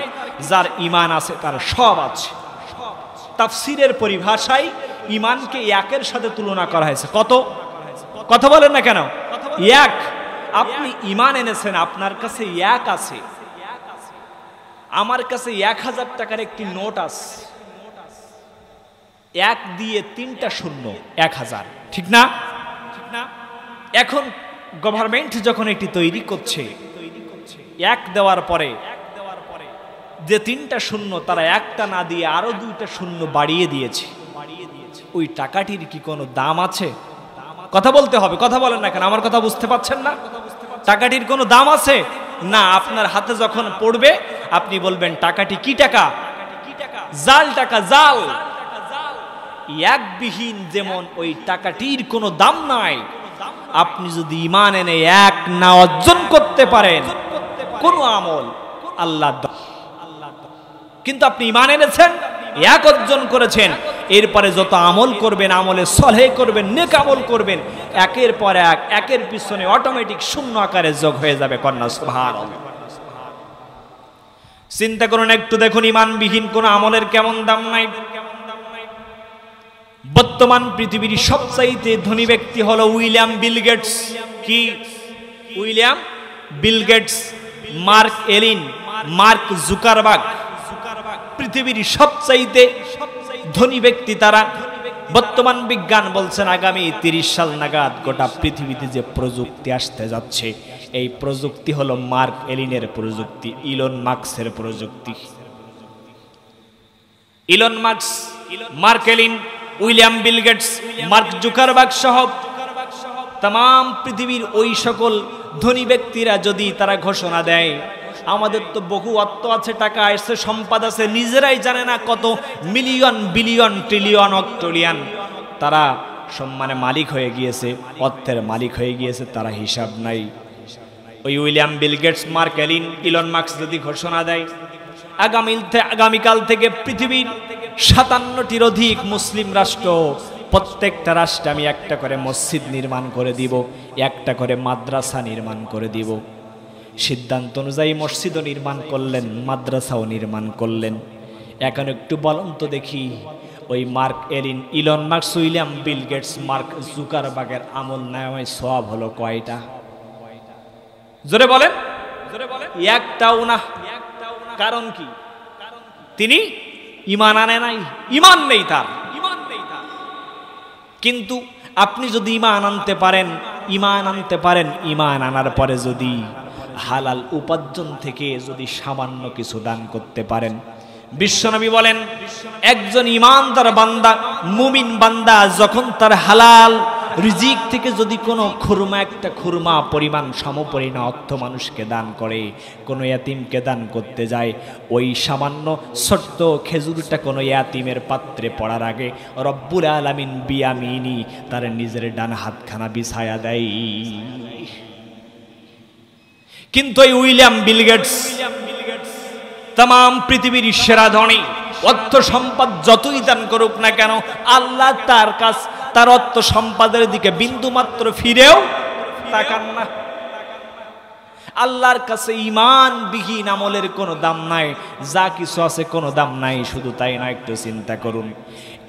যার ঈমান আছে তার সব আছে। তাফসীরের পরিভাষায় ঈমানকে একের সাথে তুলনা করা হয়েছে। কত? কথা বলেন না কেন? এক। আপনি ঈমান এনেছেন, আপনার কাছে এক আছে। আমার কাছে 1000 টাকার একটি নোট আছে, এক দিয়ে 3টা শূন্য, 1000, ঠিক না? এখন গভর্নমেন্ট যখন এটি তৈরি করছে, এক দেওয়ার পরে যে 3টা শূন্য, তারা একটা না দিয়ে আরো 2টা শূন্য বাড়িয়ে দিয়েছে। ওই টাকাটির কি কোনো দাম আছে? কথা বলতে হবে, কথা বলেন না কেন? আমার কথা বুঝতে পারছেন না? টাকাটির কোনো দাম আছে না। আপনার হাতে যখন পড়বে আপনি বলবেন টাকাটি কি টাকা? জাল টাকা, জাল। একবিহীন যেমন ওই টাকাটির কোনো দাম নাই, আপনি যদি ঈমান এনে এক না অর্জন করতে পারেন কোন আমল, আল্লাহ। কিন্তু আপনি ঈমান এনেছেন, এক অর্জন করেছেন, এরপরে যত আমল করবেন, আমলে সলেহ করবেন, নেক আমল করবেন, একের পর এক, একের পিছনে অটোমেটিক শূন্য আকারে যোগ হয়ে যাবে। কন্যা সুবহানাল্লাহ। চিন্তা করুন একটু, দেখুন ঈমানবিহীন কোন আমলের কেমন দাম নাই। বর্তমান পৃথিবীর সবচাইতে ধনী ব্যক্তি হলো উইলিয়াম বিল গেটস। কি? William Bill Gates, Mark Allen, Mark Zuckerberg, পৃথিবীর সবচাইতে ধনী ব্যক্তি তারা। বর্তমান বিজ্ঞান বলছেন আগামী 30 সাল নাগাদ গোটা পৃথিবীতে যে প্রযুক্তি আসতে যাচ্ছে, এই প্রযুক্তি হলো মার্ক এলিনের প্রযুক্তি, ইলন মাস্কের প্রযুক্তি। Elon Musk, Mark Allen, William Bill Gates, Mark Zuckerberg সহ তাম পৃথিবীর ওই সকল ধনী ব্যক্তিরা যদি তারা ঘোষণা দেয়, আমাদের তো বহু অর্থ আছে, টাকা আছে, সম্পদ আছে, নিজেরাই জানে না কত মিলিয়ন, বিলিয়ন, ট্রিলিয়ন, অক্ট্রিলিয়ন তারা সম্মানে মালিক হয়ে গিয়েছে, অর্থের মালিক হয়ে গিয়েছে, তারা হিসাব নাই। ওই William Bill Gates, Mark Allen, Elon Musk যদি ঘোষণা দেয় আগামীকাল থেকে পৃথিবীর 57টির অধিক মুসলিম রাষ্ট্র, প্রত্যেকটা রাষ্ট্রে আমি একটা করে মসজিদ নির্মাণ করে দিব, একটা করে মাদ্রাসা নির্মাণ করে দিব। সিদ্ধান্ত অনুযায়ী মসজিদও নির্মাণ করলেন, মাদ্রাসাও নির্মাণ করলেন। এখন একটু বলুন তো দেখি, ওই Mark Allen, Elon Musk, William Bill Gates, Mark জুকারবার্গের আমল নামায় সওয়াব হলো কয়টা? জোরে বলেন, জোরে বলেন। একটাও না। কারণ কি? তিনি ঈমান আনে নাই, ঈমান নেই তার। কিন্তু আপনি যদি ঈমান আনতে পারেন, ঈমান আনার পরে যদি হালাল উপার্জন থেকে যদি সামান্য কিছু দান করতে পারেন, বিশ্বনবী বলেন একজন ঈমানদার বান্দা, মুমিন বান্দা যখন তার হালাল রিজিক থেকে যদি কোনো খুরমা, একটা খুরমা পরিমাণ সমপরিমাণ অর্থ মানুষকে দান করে, কোনো ইয়াতিমকে দান করতে যায়, ওই সামান্য ছোট্ট খেজুরটা কোনো ইয়াতিমের পাত্রে পড়ার আগে রব্বুল আলামিন বিয়ামিনি তার নিজের ডান হাতখানা বিছায়া দেয়। কিন্তু এই উইলিয়াম বিল গেটস तमाम পৃথিবীর সেরা ধনী, অর্থ সম্পদ যতই দান করুক না কেন, আল্লাহ তার অর্থ সম্পদের দিকে বিন্দু মাত্র ফিরেও তাকান না। আল্লাহর কাছে ঈমানবিহীন আমলের কোনো দাম নাই, যা কিছু আছে কোনো দাম নাই। শুধু তাই না, একটু চিন্তা করুন,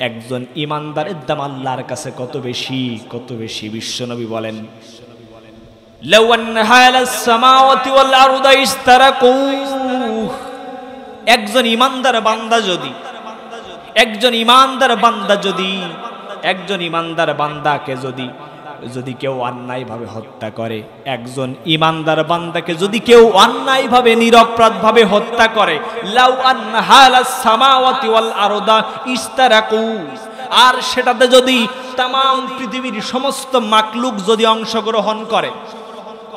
একজন ঈমানদারের দাম আল্লাহর কাছে কত বেশি, কত বেশি। বিশ্বনবী বলেন, লাউ আন্না হালাস সামাওয়াতি ওয়াল আরদা ইস্তারাকু, একজন ঈমানদার বান্দা যদি, একজন ঈমানদার বান্দাকে যদি কেউ অন্যায়ভাবে হত্যা করে, একজন ঈমানদার বান্দাকে যদি কেউ অন্যায়ভাবে নিরপরাধভাবে হত্যা করে, লাউ আন্না হালাস সামাওয়াতি ওয়াল আরদা ইস্তারাকু, আর সেটাতে যদি तमाम পৃথিবীর সমস্ত মাখলুক যদি অংশগ্রহণ করে,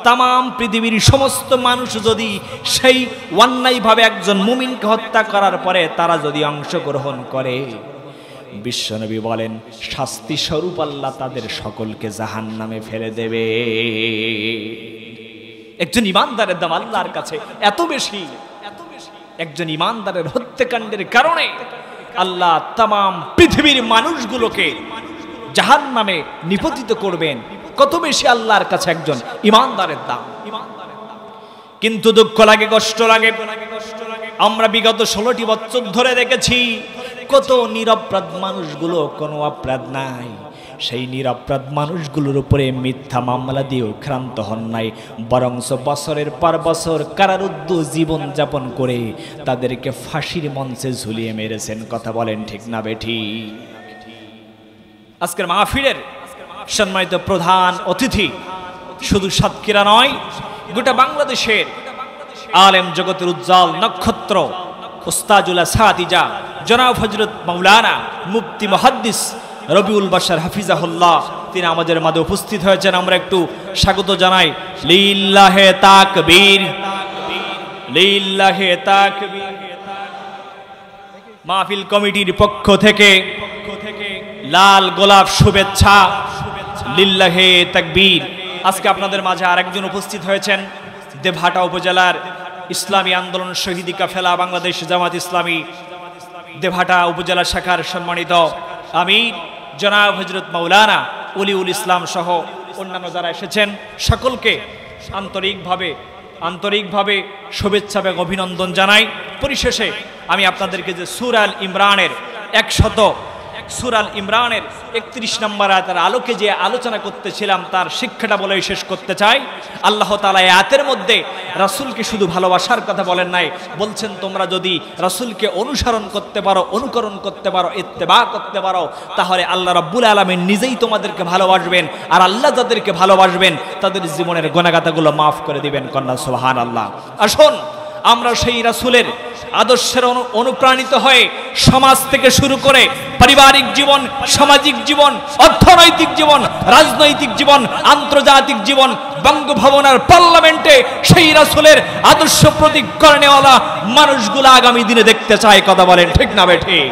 तमाम পৃথিবীর সমস্ত মানুষ যদি সেই অন্যায়ভাবে একজন মুমিনকে হত্যা করার পরে তারা যদি অংশগ্রহণ করে, বিশ্বনবী বলেন শাস্তি স্বরূপ আল্লাহ তাদের সকলকে জাহান্নামে ফেলে দেবে। একজন ঈমানদারের দাম আল্লাহর কাছে এত বেশি, একজন ঈমানদারের হত্যাকাণ্ডের কারণে আল্লাহ तमाम পৃথিবীর মানুষগুলোকে জাহান্নামে নিপতিত করবেন। কত বেশি আল্লাহর কাছে একজন ঈমানদারের দাম। কিন্তু দুঃখ লাগে, কষ্ট লাগে, আমরা বিগত 16টি বছর ধরে দেখেছি কত নিরপরাধ মানুষগুলো, কোনো অপরাধ নাই, সেই নিরপরাধ মানুষগুলোর উপরে মিথ্যা মামলা দিয়েও ক্ষান্ত হন নাই, বরং বছরের পর বছর কারারুদ্ধ জীবন যাপন করে তাদেরকে ফাঁসির মঞ্চে ঝুলিয়ে মেরেছেন। কথা বলেন ঠিক না বেঠি? আজকের মাহফিলের সম্মানিত প্রধান অতিথি শুধু সাতক্ষীরা নয়, গোটা বাংলাদেশের আলেম জগতের উজ্জ্বল নক্ষত্র উস্তাজুল আসাতিজা জনাব হযরত মাওলানা মুফতি মুহাদ্দিস রবিউল বাশার হাফিজাহুল্লাহ, তিনি আমাদের মাঝে উপস্থিত হয়েছেন। আমরা একটু স্বাগত জানাই। লিল্লাহে তাকবীর, লিল্লাহে তাকবীর। মাহফিল কমিটির পক্ষ থেকে লাল গোলাপ শুভেচ্ছা, লিল্লাহে তাকবীর। আজকে আপনাদের মাঝে আরেকজন উপস্থিত হয়েছেন, দেবহাটা উপজেলার ইসলামী আন্দোলন শহীদি কাফেলা বাংলাদেশ জামাত ইসলামী দেবহাটা উপজেলা শাখার সম্মানিত আমির জনাব হযরত মাওলানা ওলিউল ইসলাম সহ অন্যান্য যারা এসেছেন সকলকে আন্তরিকভাবে শুভেচ্ছা এবং অভিনন্দন জানাই। পরিশেষে আমি আপনাদেরকে যে সূরা আল ইমরানের 31 নম্বর আয়াতের আলোকে যে আলোচনা করতেছিলাম তার শিক্ষাটা বলে শেষ করতে চাই। আল্লাহ তাআলা এই আয়াতের মধ্যে রাসূলকে শুধু ভালোবাসার কথা বলেন নাই, বলছেন তোমরা যদি রাসূলকে অনুসরণ করতে পারো, অনুকরণ করতে পারো, ইত্তেবা করতে পারো, তাহলে আল্লাহ রাব্বুল আলামিন নিজেই তোমাদেরকে ভালোবাসবেন, আর আল্লাহ যাদেরকে ভালোবাসবেন তাদের জীবনের গুনাহগাতাগুলো মাফ করে দিবেন। কন্যা সুবহানাল্লাহ। আসুন আমরা সেই রাসূলের আদর্শের অনুপ্রাণিত হয়ে সমাজ থেকে শুরু করে পারিবারিক জীবন, সামাজিক জীবন, অর্থনৈতিক জীবন, রাজনৈতিক জীবন, আন্তর্জাতিক জীবন, বঙ্গভবন আর পার্লামেন্টে সেই রাসূলের আদর্শ প্রতিজ্ঞা নেওয়ালা মানুষগুলো আগামী দিনে দেখতে চায়। কথা বলেন ঠিক না বেঠিক?